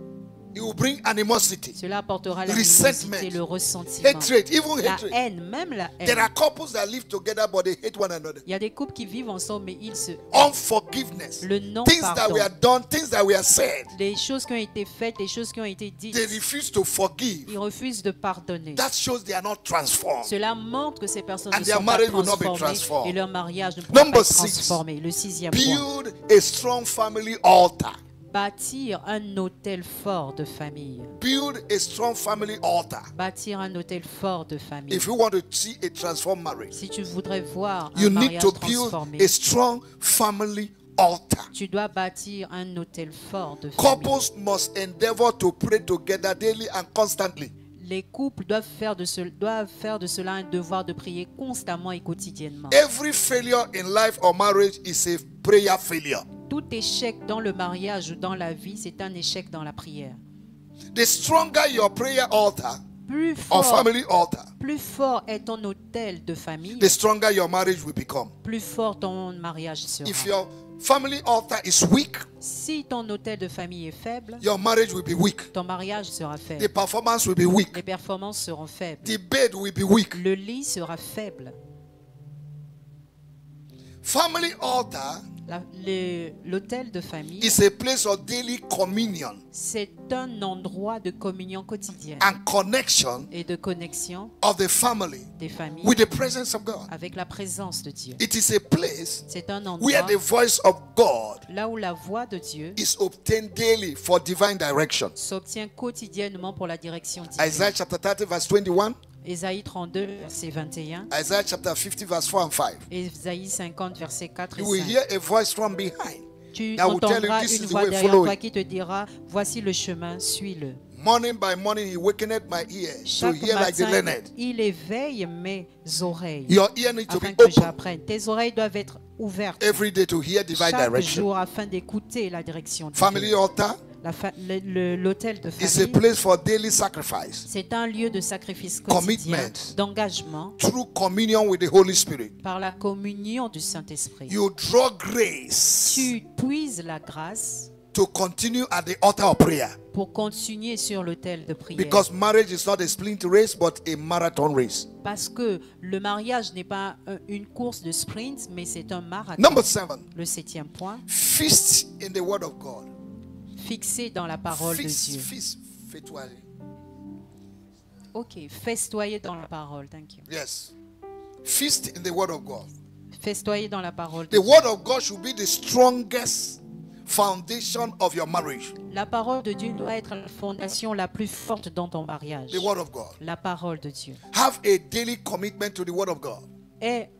It will bring animosity, Cela apportera la Resentment. le ressentiment, hatred, even la hatred. haine, même la There haine. are couples that live together but they hate one another. Il y a des couples qui vivent ensemble, mais ils se... Unforgiveness, Le things that non-pardon, were done, things that were said, les choses qui ont été faites, les choses qui ont été dites, they refuse to forgive. ils refusent de pardonner. That shows they are not transformed. Cela montre que ces personnes And ne their sont pas marriage will not be transformées transformed. et leur mariage ne pourra Number pas être 6. transformé. Le sixième point. Build a strong family altar. Bâtir un hôtel fort de famille. Build a strong family altar. Bâtir un hôtel fort de famille. If you want to see a transformed marriage, Si tu voudrais voir un you need mariage to build transformé, a strong family altar. tu dois bâtir un hôtel fort de famille. Couples must endeavor to pray together daily and constantly. Les couples doivent faire de cela un devoir de prier constamment et quotidiennement. Every failure in life or marriage is a prayer failure. Tout échec dans le mariage ou dans la vie, c'est un échec dans la prière. The stronger your prayer altar Plus or fort, family altar, plus fort est ton hôtel de famille, the stronger your marriage will become. plus fort ton mariage sera. If your family altar is weak, Si ton hôtel de famille est faible, your marriage will be weak. ton mariage sera The faible. performance will be weak. Les performances seront faibles. The bed will be weak. Le lit sera faible. Family altar L'hôtel de famille, is a place of daily communion c'est un endroit de communion quotidienne and connection et de connexion of the family des familles with the presence of God. avec la présence de Dieu. It is a place C'est un where endroit the voice of God là où la voix de Dieu is obtained daily for divine direction. s'obtient quotidiennement pour la direction divine. Isaiah chapter 30 verse 21, Ésaïe 32, verset 21. Isaiah chapter 50 verse 4 and 5. Ésaïe 50, verset 4 et You will 5. hear a voice from behind. Tu that will tell you entendras this une is the voix way, derrière follow toi it. qui te dira, voici le chemin, suis-le. Morning by morning he wakeneth my ear to Chaque hear like the matin, learned. il éveille mes oreilles Your ear needs to afin be que open j'apprenne. Tes oreilles doivent être ouvertes every day to hear divine chaque direction. jour afin d'écouter la direction Family divine. altar L'hôtel de is a famille, place for daily sacrifice, c'est un lieu de sacrifice quotidien, Commitment. d'engagement through communion with the Holy Spirit. par la communion du Saint-Esprit. You draw grace Tu puises la grâce to continue at the altar of prayer, pour continuer sur l'autel de prière. because marriage is not a sprint race but a marathon race. Parce que le mariage n'est pas une course de sprint, mais c'est un marathon. Number 7, Le 7e point, feast in the word of God. fixé dans la parole de Dieu. Feast, fêtoyer. Ok, festoyer dans la parole, thank you. Yes. Feast in the word of God. Festoyer dans la parole de The Dieu. word of God should be the strongest foundation of your marriage. La parole de Dieu doit être la fondation la plus forte dans ton mariage. The word of God. La parole de Dieu Have a daily commitment to the word of God. est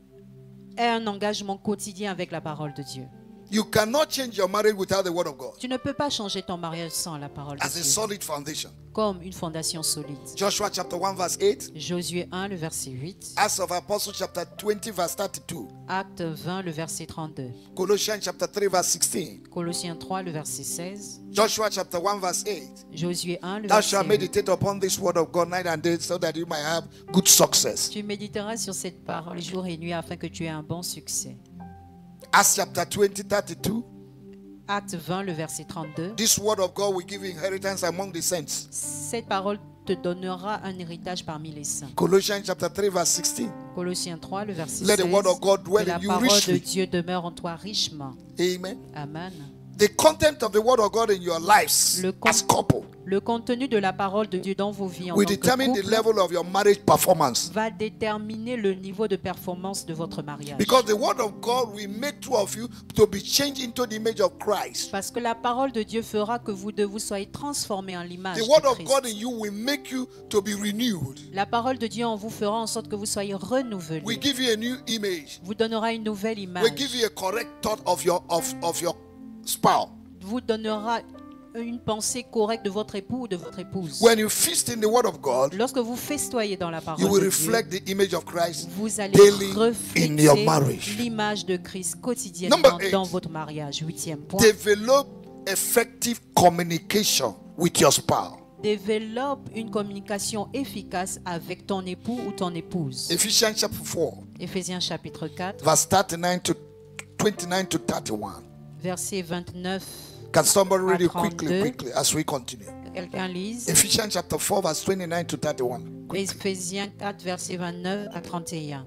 un engagement quotidien avec la parole de Dieu. You cannot change your marriage without the word of God Tu ne peux pas changer ton mariage sans la parole de as a Dieu, solid foundation. comme une fondation solide. Joshua chapter 1 verse 8. Josué 1, le verset 8. Acts of Apostles chapter 20 verse 32. Acte 20, le verset 32. Colossians chapter 3 verse 16. Colossiens 3, le verset 16. Joshua chapter 1 verse 8. Josué 1, le Thou verset shalt 8. meditate upon this word of God night and day so that you might have good success. Tu méditeras sur cette parole jour et nuit afin que tu aies un bon succès. Acts chapter 20 32. Acte 20, le verset 32. This word of God will give you inheritance among the saints. Cette parole te donnera un héritage parmi les saints. Colossians chapter 3 verse 16. Colossiens 3, le verset Let the 16. word of God dwell Que la in you parole de richly. Dieu demeure en toi richement. Amen. Amen. The content of the word of God in your lives Le as couple Le contenu de la parole de Dieu dans vos vies en will tant que determine the couple level of your marriage performance. va déterminer le niveau de performance de votre mariage. Because the word of God will make two of you to be changed into the image of Christ. Parce que la parole de Dieu fera que vous deux vous soyez transformés en l'image The de word of Christ. God in you will make you to be renewed. La parole de Dieu en vous fera en sorte que vous soyez renouvelés. We give you a new image. Vous donnera une nouvelle image. We give you a correct thought of your spouse. Vous donnera une pensée correcte de votre époux ou de votre épouse. When you feast in the word of God, Lorsque vous festoyez dans la parole you will de Dieu, reflect the image of Christ vous allez daily in your refléter marriage. l'image de Christ quotidiennement Number 8. dans votre mariage. 8e point. Develop effective communication with your spouse. Développe une communication efficace avec ton époux ou ton épouse. Ephesians chapter 4, Éphésiens chapitre 4, verse 39 to 29 to 31. verset 29. Can somebody read it 32. quickly as we continue? Quelqu'un lise. Ephesians chapter 4, verse 29 to 31. Éphésiens 4, verset 29 à 31.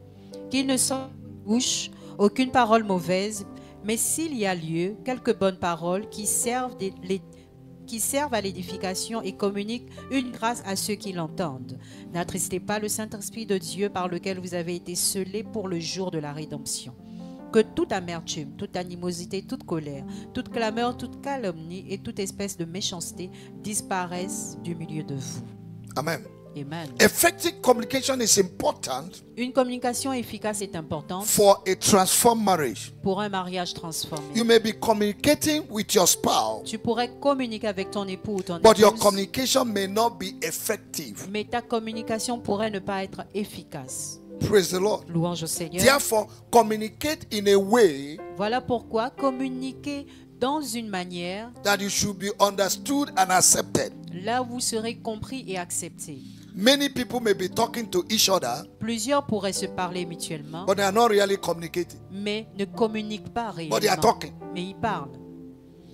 Qu'il ne sorte de votre bouche aucune parole mauvaise, mais s'il y a lieu, quelques bonnes paroles qui servent à l'édification et communiquent une grâce à ceux qui l'entendent. N'attristez pas le Saint-Esprit de Dieu par lequel vous avez été scellés pour le jour de la rédemption. Que toute amertume, toute animosité, toute colère, toute clameur, toute calomnie et toute espèce de méchanceté disparaissent du milieu de vous. Amen. Amen. Effective communication is important Une communication efficace est importante for a transformed marriage. pour un mariage transformé. You may be communicating with your spouse, Tu pourrais communiquer avec ton époux ou ton but your épouse, communication may not be effective. mais ta communication pourrait ne pas être efficace. Praise the Lord. Louange au Seigneur. Therefore, communicate in a way Voilà pourquoi communiquer dans une manière that you should be understood and accepted. là où vous serez compris et accepté. Many people may be talking to each other, Plusieurs pourraient se parler mutuellement, but they are not really communicating. mais ne communiquent pas But they are réellement. talking. Mais ils parlent.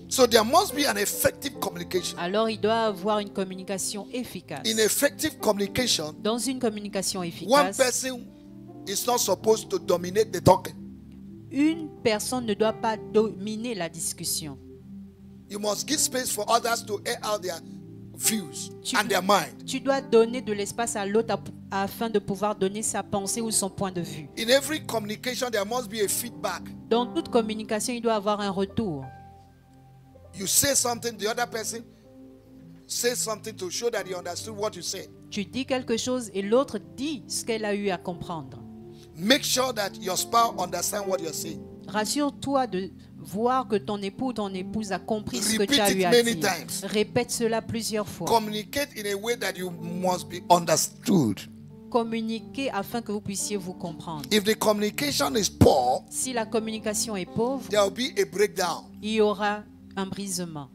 So there must be an effective communication. Alors il doit avoir une communication efficace. In effective communication, Dans une communication one efficace, person is not supposed to dominate the talking. Une personne ne doit pas dominer la discussion. You must give space for others to air out their views and their mind. Tu dois donner de l'espace à l'autre afin de pouvoir donner sa pensée ou son point de vue. In every communication, there must be a feedback. Dans toute communication, il doit y avoir un retour. You say something, the other person says something to show that he understood what you said. Tu dis quelque chose et l'autre dit ce qu'elle a eu à comprendre. Make sure that your spouse understands what you're saying. Rassure-toi de voir que ton époux ou ton épouse a compris ce que tu as Repeat eu it à many dire. times. Répète cela plusieurs fois. Communicate in a way that you must be understood. Communiquez afin que vous puissiez vous comprendre. If the communication is poor, Si la communication est pauvre, there will be a breakdown il y aura un brisement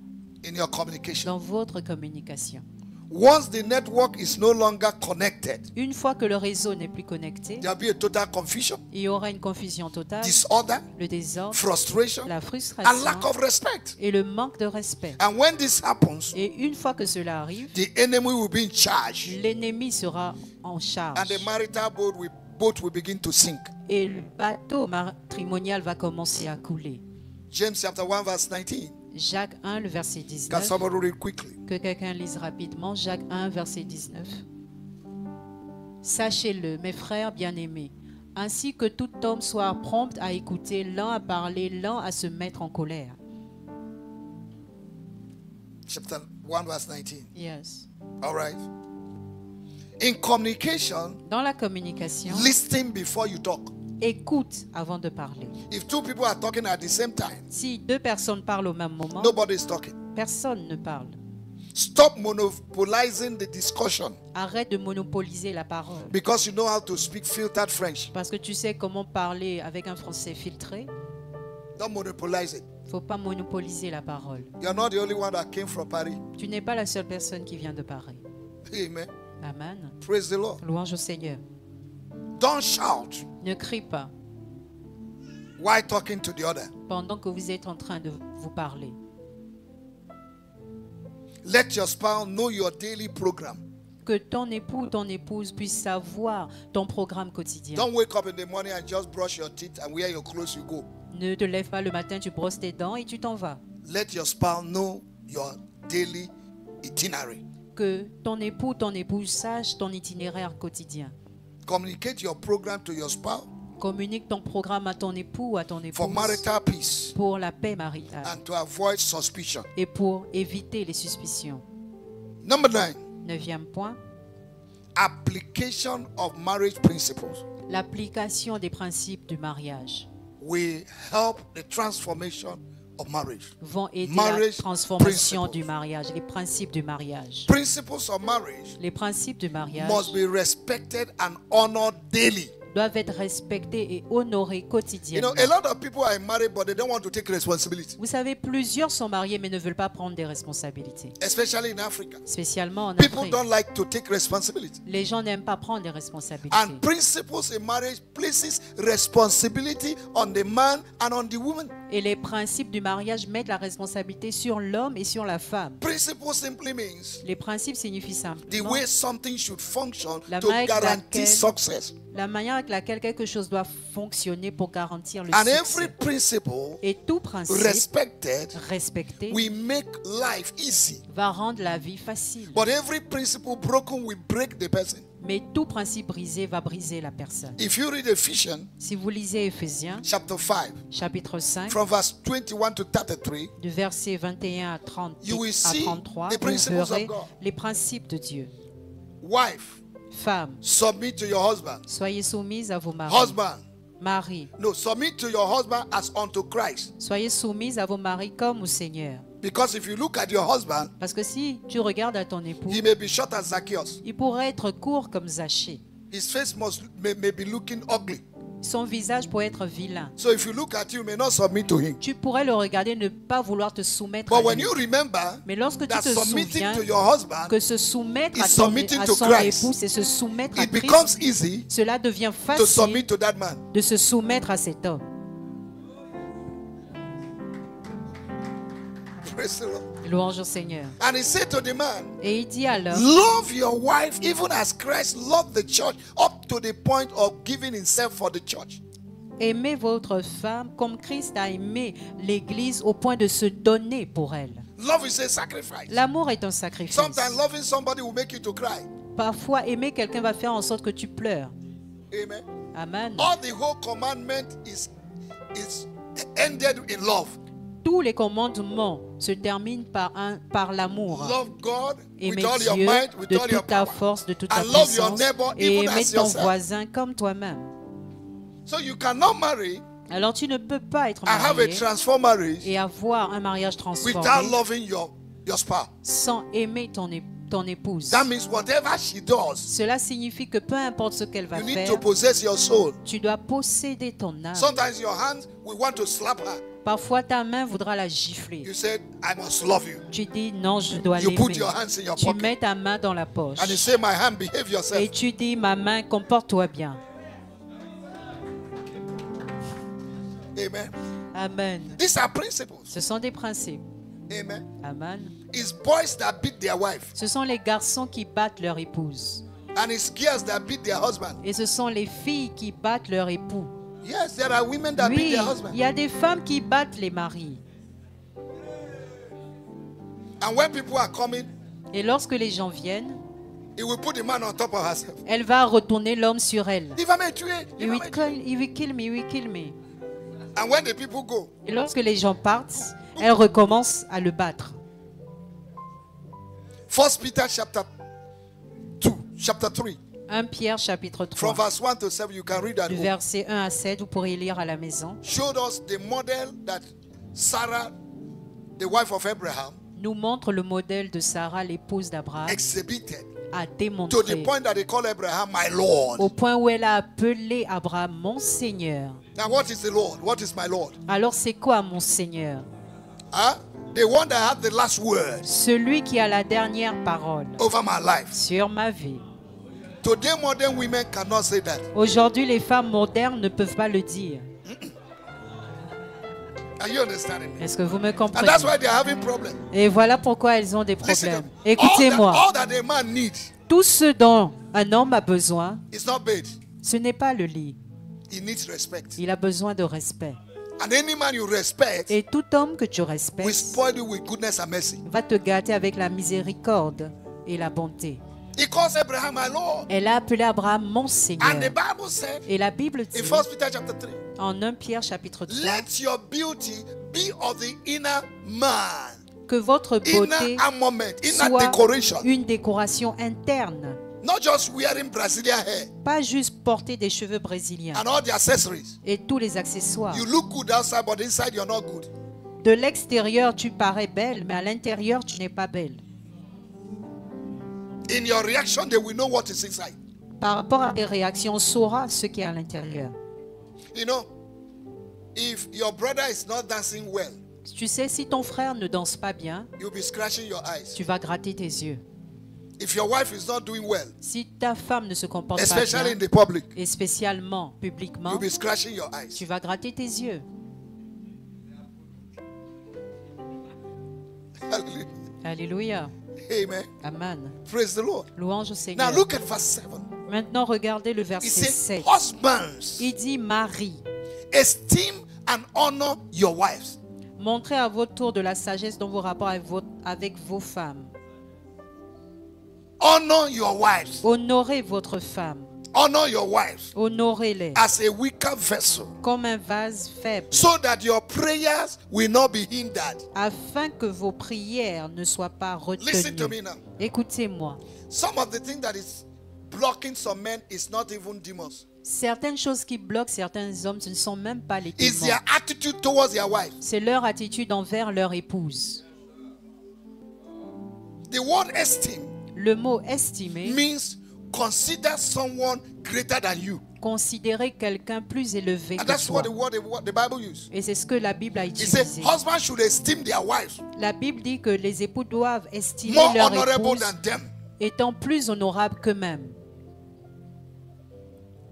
in your communication. dans votre communication. Once the network is no longer connected, Une fois que le réseau n'est plus connecté, there will be a total confusion, il y aura une confusion totale, disorder, le désordre, frustration, la and frustration lack of respect. et le manque de respect. And when this happens, Et une fois que cela arrive, the enemy will be in charge, l'ennemi sera en and charge the marital boat will begin to sink. et le bateau matrimonial va commencer à couler. James chapter 1 verse 19. Jacques 1, le verset Can 19. somebody read quickly? Que quelqu'un lise rapidement. Jacques 1, verset 19. Sachez-le, mes frères bien-aimés, ainsi que tout homme soit prompt à écouter, lent à parler, lent à se mettre en colère. Chapter 1 verse 19. Yes. All right. In communication, Dans la communication, listen before you talk. écoute avant de parler. If two people are talking at the same time, Si deux personnes parlent au même moment, nobody is talking. personne ne parle. Stop monopolizing the discussion Arrête de monopoliser la parole. because you know how to speak filtered French. Parce que tu sais comment parler avec un français filtré. Don't monopolize it. Il ne faut pas monopoliser la parole. You're not the only one that came from Paris. Tu n'es pas la seule personne qui vient de Paris. Amen. Amen. Praise the Lord. Louange au Seigneur. Don't shout Ne crie pas while talking to the other. pendant que vous êtes en train de vous parler. Let your spouse know your daily program. Que ton époux ou ton épouse puisse savoir ton programme quotidien. Don't wake up in the morning and just brush your teeth and wear your clothes, you go. Ne te lève pas le matin, tu brosses tes dents et tu t'en vas. Let your spouse know your daily itinerary. Que ton époux ou ton épouse sache ton itinéraire quotidien. Communicate your program to your spouse Communique ton programme à ton époux ou à ton for épouse marital peace pour la paix maritale and to avoid suspicion. et pour éviter les suspicions. Number 9, 9e point, application of marriage principles l'application des principes du mariage will help the transformation of marriage. vont aider Marriage la transformation principles. du mariage, les principes du mariage. Principles of marriage Les principes du mariage must be respected and honored daily. doivent être respectés et honorés You quotidiennement. know, a lot of people are married, but they don't want to take responsibility, Vous savez, plusieurs sont mariés mais ne veulent pas prendre des responsabilités, especially in Africa. spécialement en People Afrique. don't like to take responsibility. Les gens n'aiment pas prendre des responsabilités. And principles in marriage places responsibility on the man and on the woman. Et les principes du mariage mettent la responsabilité sur l'homme et sur la femme. Principle simply means Les principes signifient the simplement way something should function La to manière guarantee laquelle- success. la manière avec laquelle quelque chose doit fonctionner pour garantir le And succès. every principle Et tout principe respected respecté will make life easy. va rendre la vie facile. But every principle broken will break the person. Mais tout principe brisé va briser la personne. If you read Ephesians Si vous lisez Éphésiens, chapter 5, chapitre 5, from verse 21 to 33, du verset 21 à, 30, You will à see 33, the vous principles of verrez God. les principes de Dieu. wife, Femmes, submit to your husband. soyez soumises à vos maris. Husband, Marie, no, submit to your husband as unto Christ. soyez soumises à vos maris comme au Seigneur. Because if you look at your husband, Parce que si tu regardes à ton époux, he may be short as Zacchaeus. il pourrait être court comme Zachée. His face may be looking ugly. Son visage pourrait être vilain. So if you look at you, you may not submit to him. Tu pourrais le regarder, ne pas vouloir te soumettre But à when lui. you remember Mais lorsque tu that te submitting souviens to your husband, que se soumettre is à, ton, submitting à to son Christ, époux, c'est se soumettre à it becomes Christ, easy cela devient to facile submit to that man. de se soumettre à cet homme. Praise the Lord. Louange au Seigneur. And he said to the man, Et il dit alors, love your wife even as Christ loved the church up to the point of giving himself for the church. Aimez votre femme comme Christ a aimé l'Église au point de se donner pour elle. Love is a sacrifice. L'amour est un sacrifice. Sometimes loving somebody will make you to cry. Parfois, aimer quelqu'un va faire en sorte que tu pleures. Amen. Amen. All the whole commandment is ended in love. Tous les commandements se terminent par l'amour. Love God Aimer with all your Dieu mind, with de all your toute ta power. force, de toute ta And love your puissance, neighbor et even aimer as ton yourself. voisin comme toi-même. So you cannot marry Alors tu ne peux pas être and have a marié transformed marriage et avoir un mariage transformé without loving your spouse. sans aimer ton épouse. That means whatever she does, Cela signifie que peu importe ce qu'elle va you need faire, to possess your soul. tu dois posséder ton âme. Sometimes your hands will want to slap her. Parfois ta main voudra la gifler. You said, I must love you. Tu dis non, je dois You put l'aimer. your hands in your Tu pocket. mets ta main dans la poche. And you say, my hand, behave Et yourself. tu dis ma main, comporte-toi bien. Amen. Amen. These are principles. Ce sont des principes. Amen. Amen. It's boys that beat their wife. Ce sont les garçons qui battent leur épouse. And it's girls that beat their husband. Et ce sont les filles qui battent leur époux. Yes, there are women that beat Oui, their husband. il y a des femmes qui battent les maris. And when people are coming, Et lorsque les gens viennent, he will put the man on top of herself. elle va retourner l'homme sur elle. Il va me tuer. He will kill me, he will kill me. And when the people go, Et lorsque les gens partent, elle recommence à le battre. 1 Peter chapter 3, 1 Pierre chapitre from 3, verse 1 to 7, you can read that. du verset 1 à 7, vous pourrez lire à la maison, Showed us the model that Sarah, the wife of Abraham, nous montre le modèle de Sarah, l'épouse d'Abraham, exhibited a to the démontré point that they call Abraham my Lord. au point où elle a appelé Abraham mon Seigneur. Now, what is the Lord? What is my Lord? Alors c'est quoi mon Seigneur? Huh? The one that had the last word Celui qui a la dernière parole over my life. sur ma vie. Today, modern women cannot say that. Aujourd'hui, les femmes modernes ne peuvent pas le dire. Are you understanding me? Est-ce que vous me And comprenez? that's why they're having problems. Et voilà pourquoi elles ont des Listen, problèmes. all Écoutez-moi, that a man needs tout ce dont un homme a besoin, is not bed. ce n'est pas le lit. He needs respect. Il a besoin de respect. And any man you respect Et tout homme que tu will respectes spoil you with goodness and mercy. va te gâter avec la miséricorde et la bonté. He calls Abraham my Lord. Elle a appelé Abraham mon Seigneur. And the Bible said Et la Bible dit in 1 Peter chapter 3, en 1 Pierre chapitre 3 let your beauty be of the inner man. que votre beauté Inner armament, inner soit decoration. une décoration interne. Not just wearing Brazilian hair Pas juste porter des cheveux brésiliens and all the accessories. et tous les accessoires. You look good outside, but inside you're not good. De l'extérieur, tu parais belle, mais à l'intérieur, tu n'es pas belle. In your reaction, they will know what is inside. Par rapport à tes réactions, on saura ce qui est à l'intérieur. You know, if your brother is not dancing well, Tu sais, si ton frère ne danse pas bien, you'll be scratching your eyes. tu vas gratter tes yeux. If your wife is not doing well, Si ta femme ne se comporte pas especially in bien, the public, et spécialement publiquement, you'll be scratching your eyes. tu vas gratter tes yeux. Hallelujah. Alléluia. Amen. Amen. Praise the Lord. Louange au Now Seigneur. look at verse 7. Maintenant, regardez le It verset says, 7. husbands, Il dit, Marie, esteem and honor your wives. montrez à votre tour de la sagesse dans vos rapports avec vos femmes. Honor your wives. Honorez votre femme. Honor your wives Honorez-les as a weaker vessel, comme un vase faible, so that your prayers will not be hindered. afin que vos prières ne soient pas Listen to retenues. me now. Écoutez-moi. Some of the things that is blocking some men is not even demons. Certaines choses qui bloquent certains hommes, ce ne sont même pas les It's démons. their attitude towards their wife. C'est leur attitude envers leur épouse. The word esteem Le mot estimer, means consider someone greater than you. considérer quelqu'un plus élevé And que that's toi. what the Bible uses. Et c'est ce que la Bible a It says utilisé. husbands should esteem their wives La Bible dit que les époux doivent estimer more leur honorable épouse than them. étant plus honorables qu'eux-mêmes.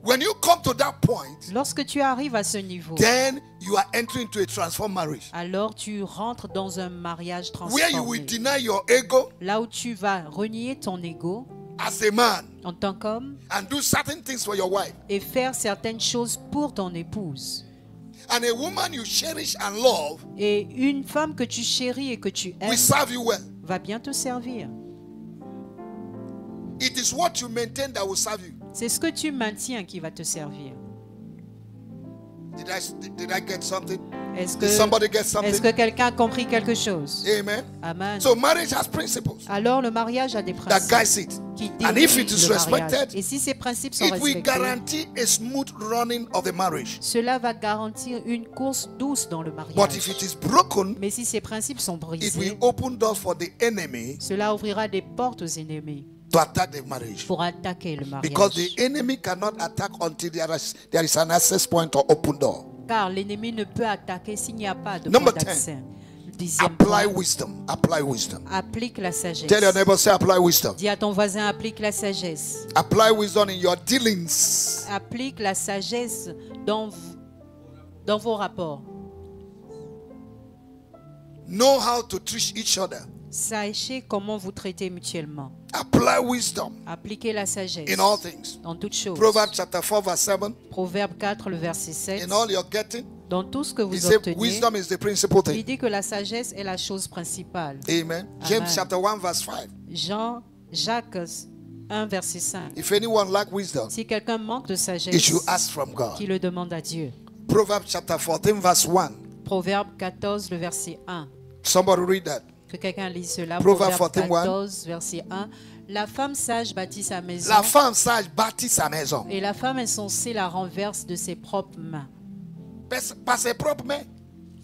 When you come to that point, Lorsque tu arrives à ce niveau, then you are entering into a transformed marriage alors tu rentres dans un mariage where you will transformé. deny your ego Là où tu vas renier ton ego as a man en tant qu'homme and do certain things for your wife. et faire certaines choses pour ton épouse. And a woman you cherish and love Et une femme que tu chéris et que tu will aimes serve you well. va bien te servir. It is what you maintain that will serve you. C'est ce que tu maintiens qui va te servir. Did I get something? Est-ce Did somebody get que something? quelqu'un a compris quelque chose? Amen. Amen. So marriage has principles Alors le mariage a des that principes guides it. qui And if it dirigent is le mariage. respected, Et si ces principes sont it will respectés, guarantee a smooth running of the marriage. cela va garantir une course douce dans le But mariage. if it is broken, Mais si ces principes sont it will brisés, open doors for the enemy cela ouvrira des portes aux ennemis to attack the marriage. pour attaquer le Because mariage. the enemy cannot attack until there is an access point or open door. Car l'ennemi ne peut attaquer s'il n'y a pas de Number point 10. d'accès. Dixième Apply point, wisdom. Apply wisdom. applique la sagesse. Tell your neighbor, say apply wisdom. Dis à ton voisin, applique la sagesse. Apply wisdom in your dealings. Applique la sagesse dans vos rapports. Know how to treat each other. Sachez comment vous traitez mutuellement. Apply wisdom Appliquez la sagesse in all things. dans toutes choses. Proverbs chapter 4 verse 7. Proverbe 4, le verset 7. In all you're getting, Dans tout ce que he vous said obtenez, wisdom is the principal il thing. dit que la sagesse est la chose principale. Amen. James Amen. chapter 1 verse 5. Jacques 1, verset 5. If anyone lack wisdom, Si quelqu'un manque de he sagesse, should ask from God. qu'il le demande à Dieu. Proverbs chapter 14 verse 1. Proverbe 14, le verset 1. Somebody read that. Que quelqu'un lise cela. Proverbe Proverbe 14, 14, verset 1. La femme sage bâtit sa maison, La femme sage bâtit sa maison. et la femme insensée la renverse de ses propres mains. Par ses propres mains.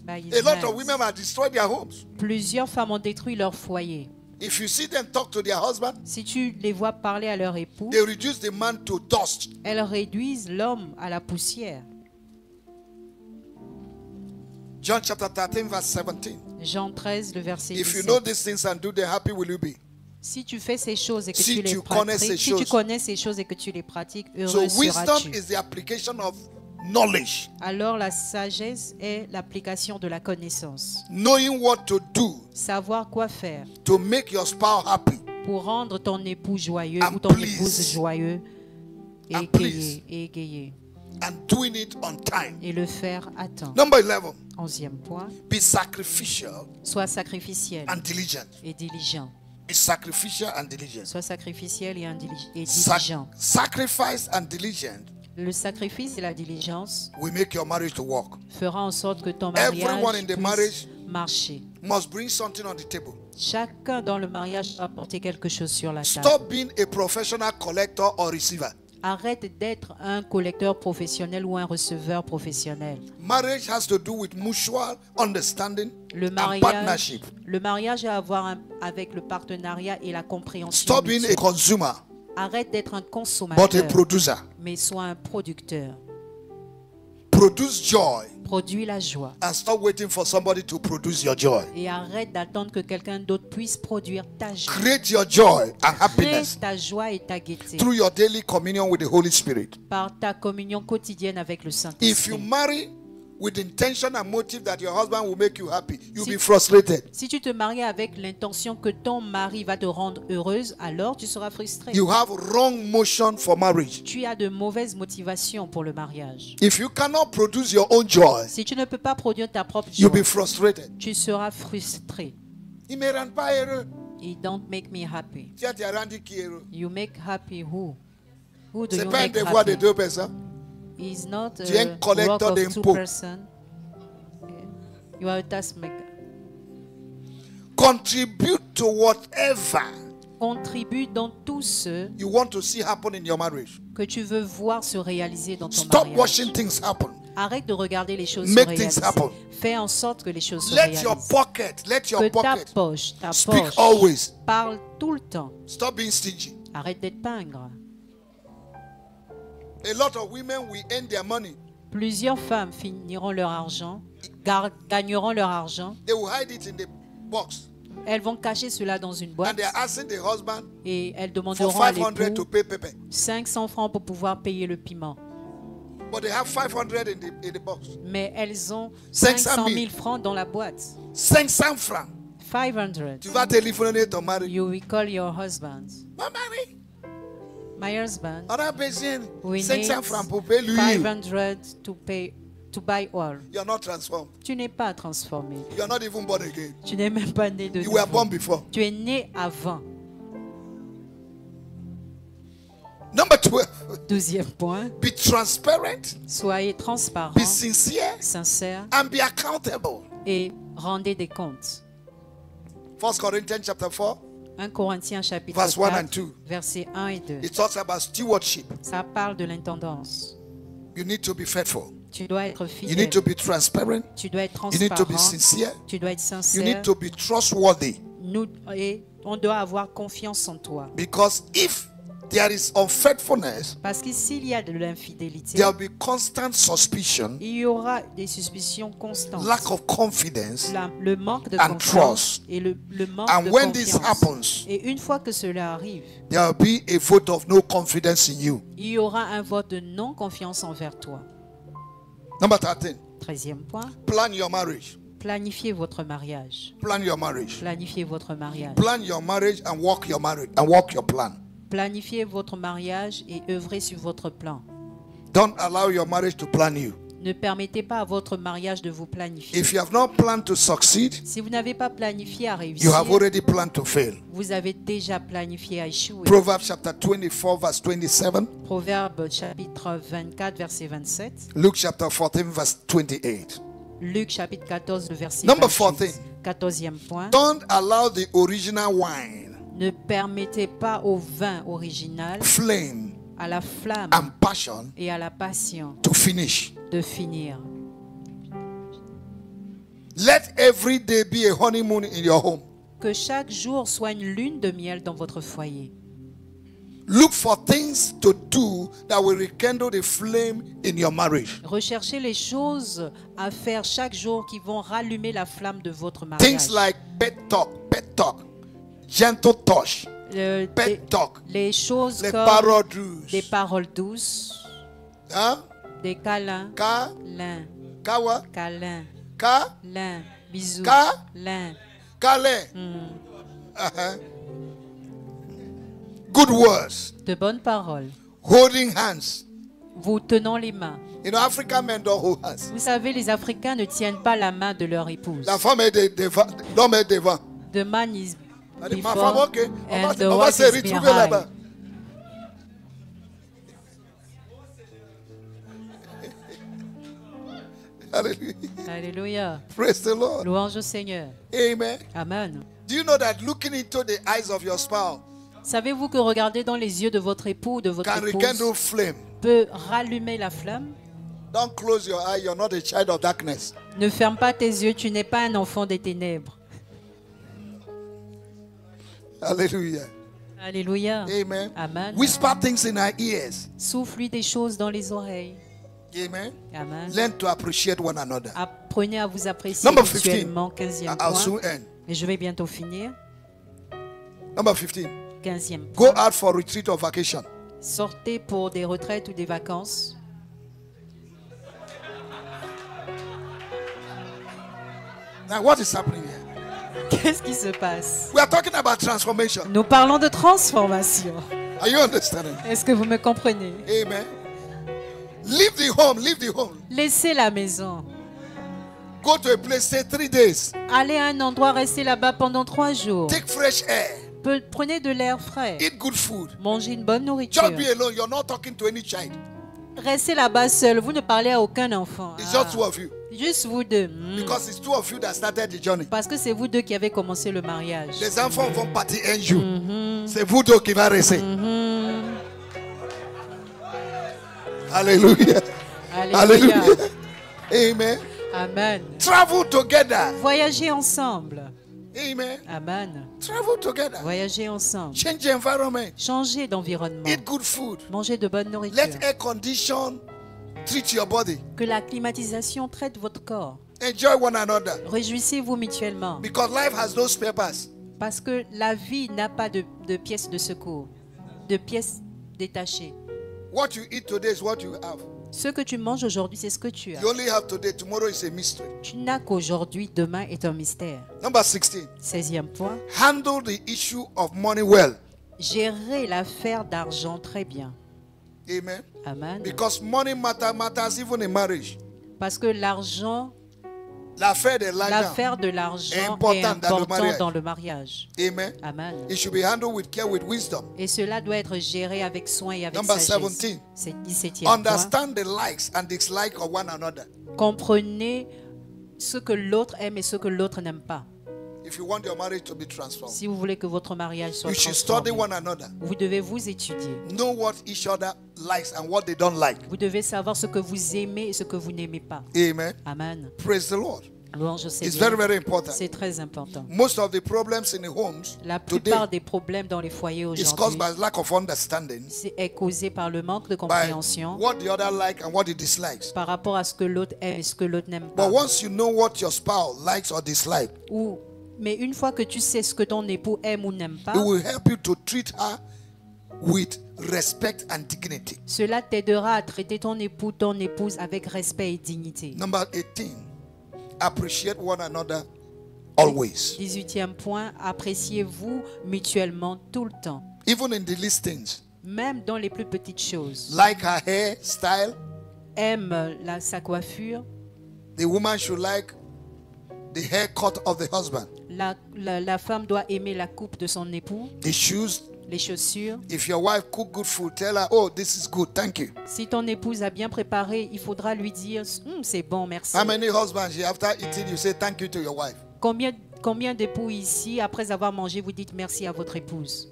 By his A lot hands. of women have destroyed their homes. Plusieurs femmes ont détruit leur foyer. If you see them talk to their husband, Si tu les vois parler à leur époux, they reduce the man to dust. elles réduisent l'homme à la poussière. John chapter 13 verse 17. Jean 13, le verset If you 17. know these things and do them, happy will you be? Si tu fais ces choses et que Si tu les tu connais ces pratiques, si tu choses. connais ces choses et que tu les pratiques, So heureux wisdom seras-tu. is the application of knowledge. Alors la sagesse est l'application de la connaissance. Knowing what to do Savoir quoi faire to make your spouse happy. pour rendre ton époux joyeux And ou ton please. épouse joyeux et And égayé and doing it on time. et le faire à temps. Number 11. 11e point, Be sacrificial sois sacrificiel and diligent. et diligent. Be sacrificial and diligent. Sois sacrificiel et Sac- diligent. sacrifice and diligent Le sacrifice et la diligence will make your marriage to work. fera en sorte que ton Everyone mariage in the puisse marriage marcher. Must bring something on the table. Chacun dans le mariage doit apporter quelque chose sur la table. Stop being a professional collector or receiver. Arrête d'être un collecteur professionnel ou un receveur professionnel. Marriage has to do with mutual understanding Le and mariage, partnership. le mariage a à voir avec le partenariat et la compréhension. Stop being a mutuelle. consumer, Arrête d'être un but a consommateur, producer. mais sois un producteur. Produce joy Produis la joie. and stop waiting for somebody to produce your joy. Et arrête d'attendre que quelqu'un d'autre puisse produire ta joie. Create your joy and Crée happiness ta joie et ta gaieté through your daily communion with the Holy Spirit. par ta communion quotidienne avec le If you Saint-Esprit. marry with intention and motive that your husband will make you happy, you'll be frustrated. Si tu te maries avec l'intention que ton mari va te rendre heureuse, alors tu seras frustré. You have wrong motion for marriage. Tu as de mauvaises motivations pour le mariage. If you cannot produce your own joy, Si tu ne peux pas produire ta propre you'll joie, be frustrated. tu seras frustré. Il me rend pas heureux. It don't make me happy. Tiens, tu as rendu qui heureux. You make happy who? Who do C'est you pas un make devoir de happy? deux personnes. He's not Tu es un a collecteur work of two d'impôts. person. You are a task maker. Contribute to whatever Contribue dans tout ce you want to see happen in your marriage. que tu veux voir se réaliser dans ton Stop mariage. watching things happen. Arrête de regarder les choses se Make things réaliser. happen. Fais en sorte que les choses se Let your réalisent. let Que your ta pocket poche speak always. parle tout le temps. Stop being stingy. Arrête d'être pingre. A lot of women will earn their money. Plusieurs femmes finiront leur argent, gagneront leur argent. They will hide it in the box. Elles vont cacher cela dans une And boîte they are asking the husband et elles for demanderont à 500 to l'époux pay pepper. 500 francs pour pouvoir payer le piment. But they have 500 in the box. Mais elles ont 500 500 000 000 francs dans la boîte. 500 francs. 500. Tu vas téléphoner ton mari. You will call your husband. Mon mari, My husband, On a besoin we 500 need francs pour payer l'huile. 500 to buy oil. You are not transformed. Tu n'es pas transformé. You are not even born again. Tu n'es même pas né de You were nouveau. born before. Tu es né avant. Number 12. 12e point. Be transparent, Soyez transparents, be sincere, sincères and be accountable. et rendez des comptes. 1 Corinthians chapter 4, 1 Corinthiens chapitre Verse 1 and 4, 2. versets 1 et 2. it talks about stewardship. Ça parle de l'intendance. You need to be faithful. Tu dois être You fidèle. need to be transparent. Tu dois être You need to be transparent. sincere. Tu dois être You sincère. need to be trustworthy. Et on doit avoir confiance en toi. Because if there is unfaithfulness, Parce que s'il y a de l'infidélité, there will be constant suspicion, il y aura des suspicions constantes. lack of confidence. Le manque de and confiance trust. et le manque And de when this confiance. happens, Et une fois que cela arrive, there will be a vote of no confidence in you. il y aura un vote de non-confiance envers toi. Number 13. 13e point, Plan your marriage. planifiez votre mariage. Plan your marriage. Planifiez votre mariage. Plan your marriage and walk your marriage and walk your plan. Planifiez votre mariage et œuvrez sur votre plan. Don't allow your marriage to plan you. Ne permettez pas à votre mariage de vous planifier. If you have not planned to succeed, Si vous n'avez pas planifié à you réussir, have already planned to fail. vous avez déjà planifié à échouer. Proverbs chapter 24 verse 27. Proverbe chapitre 24, verset 27. Luke chapter 14 verse 28. Luc chapitre 14, le verset Number 28. 14. 14e point. Don't allow the original wine, Ne permettez pas au vin original, flame, à la flamme and passion et à la passion to finish. de finir. Let every day be a honeymoon in your home. Que chaque jour soit une lune de miel dans votre foyer. Look for things to do that will rekindle the flame in your marriage. Recherchez les choses à faire chaque jour qui vont rallumer la flamme de votre Things mariage. like pet talk, gentle touch, Les pet talk, les choses les comme paroles douces. des paroles douces, Hein? des câlins, Ka, lin, kawa, câlin, ka, lin, bisous, Ka- lin. kale. Hmm. Uh-huh. Good words, De bonnes paroles. holding hands. Vous tenant les mains. You know, African men don't hold hands. Vous savez, les Africains ne tiennent pas la main de leur épouse. La femme est devant, l'homme est devant. The man is Elle dit, ma before femme, ok, and the on va wife se is retrouver behind. là-bas. Hallelujah. Alléluia. Praise the Lord. Louange au Seigneur. Amen. Amen. Do you know that looking into the eyes of your spouse Savez-vous que regarder dans les yeux de votre époux ou de votre can rekindle épouse flame? peut rallumer la flamme? Don't close your eye. You're not a child of darkness. Ne ferme pas tes yeux, tu n'es pas un enfant des ténèbres. Hallelujah. Alléluia. Amen. Amen. Whisper things in our ears. Souffle-lui des choses dans les oreilles. Amen. Amen. Learn to appreciate one another. Apprenez à vous apprécier Number 15. mutuellement. 15e I'll point. soon end. Et je vais bientôt finir. Number 15. 15e Go point. out for retreat or vacation. Sortez pour des retraites ou des vacances. Now, what is happening here? Qu'est-ce qui se passe? We are talking about transformation. Nous parlons de transformation. Are you understanding? Est-ce que vous me comprenez? Amen. Leave the home. Leave the home. Laissez la maison. Go to a place. Stay 3 days. Allez à un endroit, restez là-bas pendant 3 jours. Take fresh air. Prenez de l'air frais. Eat good food. Mangez une bonne nourriture. Just be alone. You're not talking to any child. Restez là-bas seul. Vous ne parlez à aucun enfant. It's Ah. just two of you. Juste vous deux. Because it's two of you that started the journey. Parce que c'est vous deux qui avez commencé le mariage. Les enfants vont partir un jour. C'est vous deux qui va rester. Alléluia. Alléluia. Alléluia. Amen. Amen. Travel together. Voyagez ensemble. Amen. Amen. Travel together. Voyagez ensemble. Change the environment. Changez d'environnement. Eat good food. Mangez de bonne nourriture. Let air condition treat your body. Que la climatisation traite votre corps. Enjoy one another. Réjouissez-vous mutuellement. Because life has no spare parts. Parce que la vie n'a pas de pièces de secours, de pièces détachées. What you eat today is what you have. Ce que tu manges aujourd'hui, c'est ce que tu as. You only have today. Tomorrow is a mystery. Tu n'as qu'aujourd'hui, demain est un mystère. Number 16. 16e point. Handle the issue of money well. gérer l'affaire d'argent très bien. Amen. Amen. Because money matters even in marriage. Parce que l'argent, L'affaire de l'argent. l'affaire de l'argent est important dans le important mariage. dans le mariage. Amen. Amen. It should be handled with care, with wisdom. Et cela doit être géré avec soin et avec Number sagesse. 17. C'est 17e point. Understand the likes and dislikes of one another. Comprenez ce que l'autre aime et ce que l'autre n'aime pas. If you want your marriage to be transformed, Si vous voulez que votre mariage soit you should study transformé, one another. vous devez vous étudier. Know what each other likes and what they don't like. Vous devez savoir ce que vous aimez et ce que vous n'aimez pas. Amen. Amen. Praise the Lord. Louange au It's Seigneur. very, very important. C'est très important. Most of the problems in the homes La today plupart des problèmes dans les foyers is caused aujourd'hui by lack of understanding, est causé par le manque de by compréhension what the other like and what he dislikes. par rapport à ce que l'autre aime et ce que l'autre n'aime pas. But once you know what your spouse likes or dislikes, Mais une fois que tu sais ce que ton époux aime ou n'aime pas, it will help you to treat her with respect and dignity. cela t'aidera à traiter ton époux, ton épouse avec respect et dignité. Number 18, appreciate one another always. 18e point, appréciez-vous mutuellement tout le temps, Even in the least things, même dans les plus petites choses. like her hair style, Aime sa coiffure, the woman should like the haircut of the husband, la femme doit aimer la coupe de son époux, the shoes. les chaussures. If your wife cook good food, tell her, oh, this is good, thank you. Si ton épouse a bien préparé, il faudra lui dire c'est bon, merci. How many husbands, after eating, you say thank you to your wife? Combien d'époux ici, après avoir mangé, vous dites merci à votre épouse?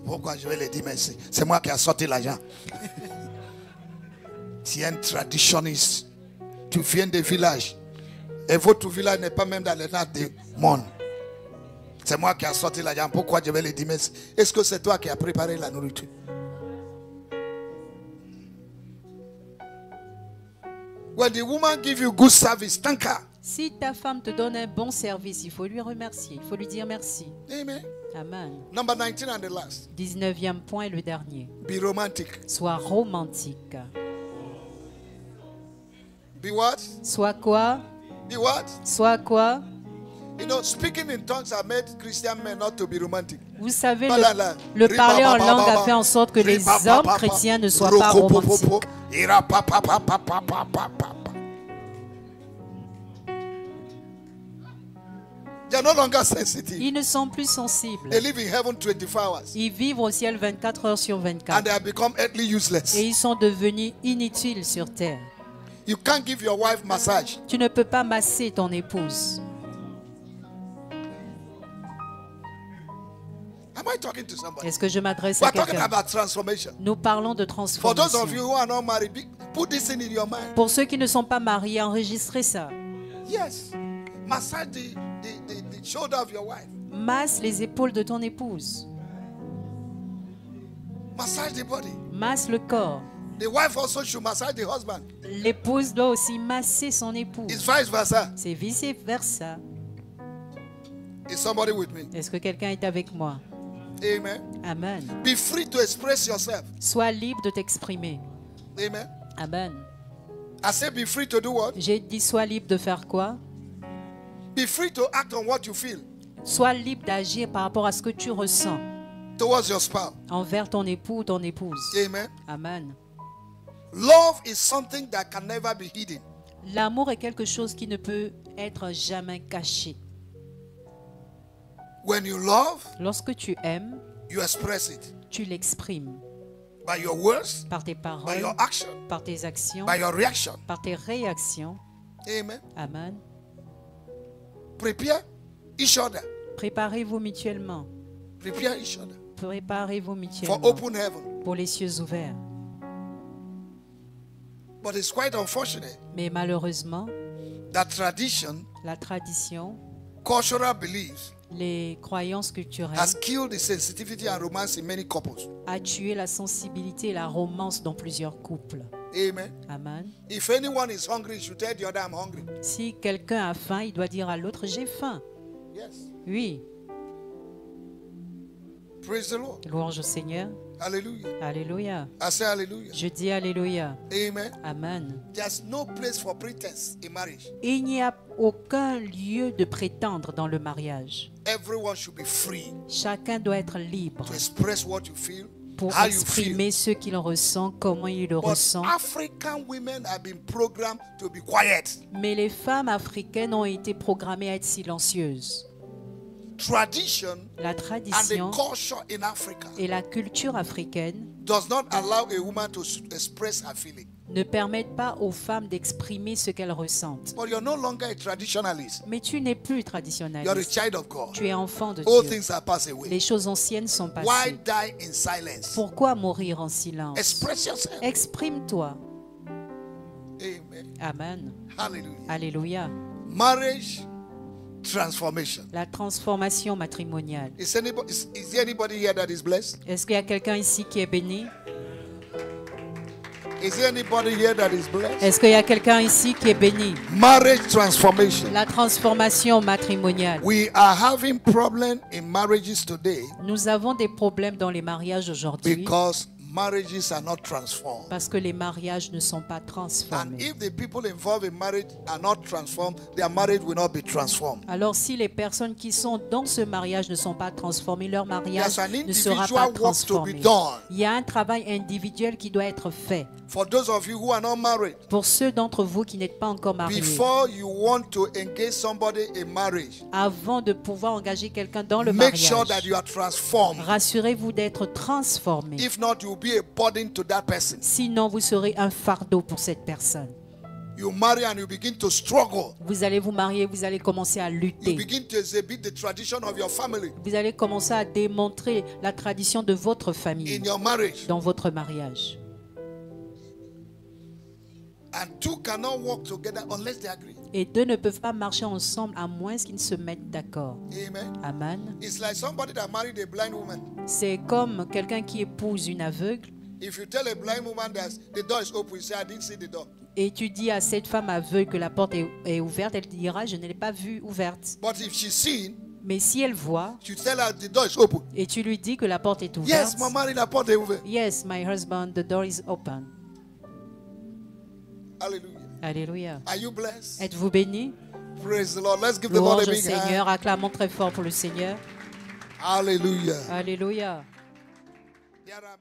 Pourquoi je vais lui dire merci? C'est moi qui ai sorti l'argent. Tu es un traditionniste. Tu viens des villages. Et votre village n'est pas même dans le nord du monde. C'est moi qui ai sorti l'argent. Pourquoi je vais lui dire merci? Est-ce que c'est toi qui as préparé la nourriture? When the woman give you good service, thank her. Si ta femme te donne un bon service, il faut lui remercier, il faut lui dire merci. Amen. Amen. Number 19 and the last. 19e point, le dernier. Be romantic. Sois romantique. Be what? Sois quoi? Be what? Sois quoi? You know, speaking in tongues have made Christian men not to be romantic. Vous savez, le parler en langue a fait en sorte que les hommes chrétiens ne soient pas romantiques. They are no longer sensitive. Ils ne sont plus sensibles. They live in heaven 24 hours. Ils vivent au ciel 24 heures sur And 24. they have become earthly useless. Et ils sont devenus inutiles sur terre. You can't give your wife massage. Tu ne peux pas masser ton épouse. Am I talking to somebody? Est-ce que je m'adresse à We're talking quelqu'un? about transformation. Nous parlons de For those of transformation. you who are not married, put this in your mind. Pour ceux qui ne sont pas mariés, enregistrez ça. Yes. Massage the shoulder of your wife. Masse les épaules de ton épouse. Massage the body. Masse le corps. The wife also should massage the husband. L'épouse doit aussi masser son époux. It's vice versa. C'est vice versa. Is somebody with me? Est-ce que quelqu'un est avec moi? Amen. Amen. Be free to express yourself. Sois libre de t'exprimer. Amen. Amen. I said be free to do what? J'ai dit sois libre de faire quoi? Be free to act on what you feel Sois libre d'agir par rapport à ce que tu ressens towards your spouse. envers ton époux ou ton épouse. Amen. Amen. Love is something that can never be hidden. L'amour est quelque chose qui ne peut être jamais caché. When you love, Lorsque tu aimes, you express it tu l'exprimes by your words, par tes by paroles, your action, par tes actions, by your reaction. par tes réactions. Amen. Amen. Prepare each other. Préparez-vous mutuellement. Prepare each other Préparez-vous for mutuellement open heaven. pour les cieux ouverts. But it's quite unfortunate Mais malheureusement, that tradition, la tradition, cultural beliefs, les croyances culturelles has killed the sensitivity and romance in many couples. a tué la sensibilité et la romance dans plusieurs couples. Amen. Amen. If anyone is hungry, he should tell the other, I'm hungry. Si quelqu'un a faim, il doit dire à l'autre j'ai faim. Yes. Oui. Praise the Lord. Louange au Seigneur. Hallelujah. Alléluia. I say hallelujah. Je dis Alléluia. Amen. Amen. There's no place for pretense in marriage. Il n'y a aucun lieu de prétendre dans le mariage. Everyone should be free Chacun doit être libre to express what you feel, pour how you feel. exprimer ce qu'il ressent, comment il le But ressent. African women have been programmed to be quiet. Mais les femmes africaines ont été programmées à être silencieuses. Tradition La and the tradition culture in Africa et la culture africaine does not allow a woman to express her feeling. ne permettent pas aux femmes d'exprimer ce qu'elles ressentent. But you're no longer a traditionalist. Mais tu n'es plus You're a traditionnaliste. child of God. Tu es enfant de All Dieu. things are passed away. Les choses anciennes sont Why passées. die in silence? Pourquoi mourir en silence? Express yourself. Exprime-toi. Amen. Amen. Hallelujah. Alléluia. Marriage transformation. La transformation matrimoniale. Is there anybody here that is blessed? Est-ce qu'il y a quelqu'un ici qui est béni? Is there anybody here that is blessed? Est-ce qu'il y a quelqu'un ici qui est béni? Marriage transformation. La transformation matrimoniale. We are having problems in marriages today Nous avons des problèmes dans les mariages aujourd'hui because marriages are not transformed. parce que les mariages ne sont pas And transformés. if the people involved in marriage are not transformed, their marriage will not be transformed. Alors si les personnes qui sont dans ce mariage ne sont pas transformées, leur mariage There's an ne sera pas individual work to be transformé. done. Il y a un travail individuel qui doit être fait. For those of you who are not married, Pour ceux d'entre vous qui n'êtes pas encore mariés, before you want to engage somebody in marriage, avant de pouvoir engager quelqu'un dans le make sure that mariage, you are transformed. rassurez-vous d'être transformé. If not, you will be a burden to that person. Sinon, vous serez un fardeau pour cette personne. You marry and you begin to struggle. Vous allez vous marier, vous allez commencer à You lutter. begin to exhibit the tradition of your family Vous allez commencer à démontrer la tradition de votre in famille your marriage. dans votre mariage. And two cannot work together unless they agree. Et deux ne peuvent pas marcher ensemble à moins qu'ils ne se mettent d'accord. Amen. Amen. It's like somebody that married a blind woman. C'est comme quelqu'un qui épouse une aveugle If you tell a blind woman that the door is open, you say, I didn't see the door. et tu dis à cette femme aveugle que la porte est ouverte, elle dira je ne l'ai pas vue ouverte. But if she's seen, Mais si elle voit you tell her the door is open. et tu lui dis que la porte est ouverte, Yes, my married, la porte est ouverte. yes, my husband, the door is open. Hallelujah. Alléluia. Are you blessed? Êtes-vous bénis? Praise the Lord. Let's give the Lord Louange a au big hand. Seigneur, acclamons très fort pour le Seigneur. Hallelujah. Alléluia. There are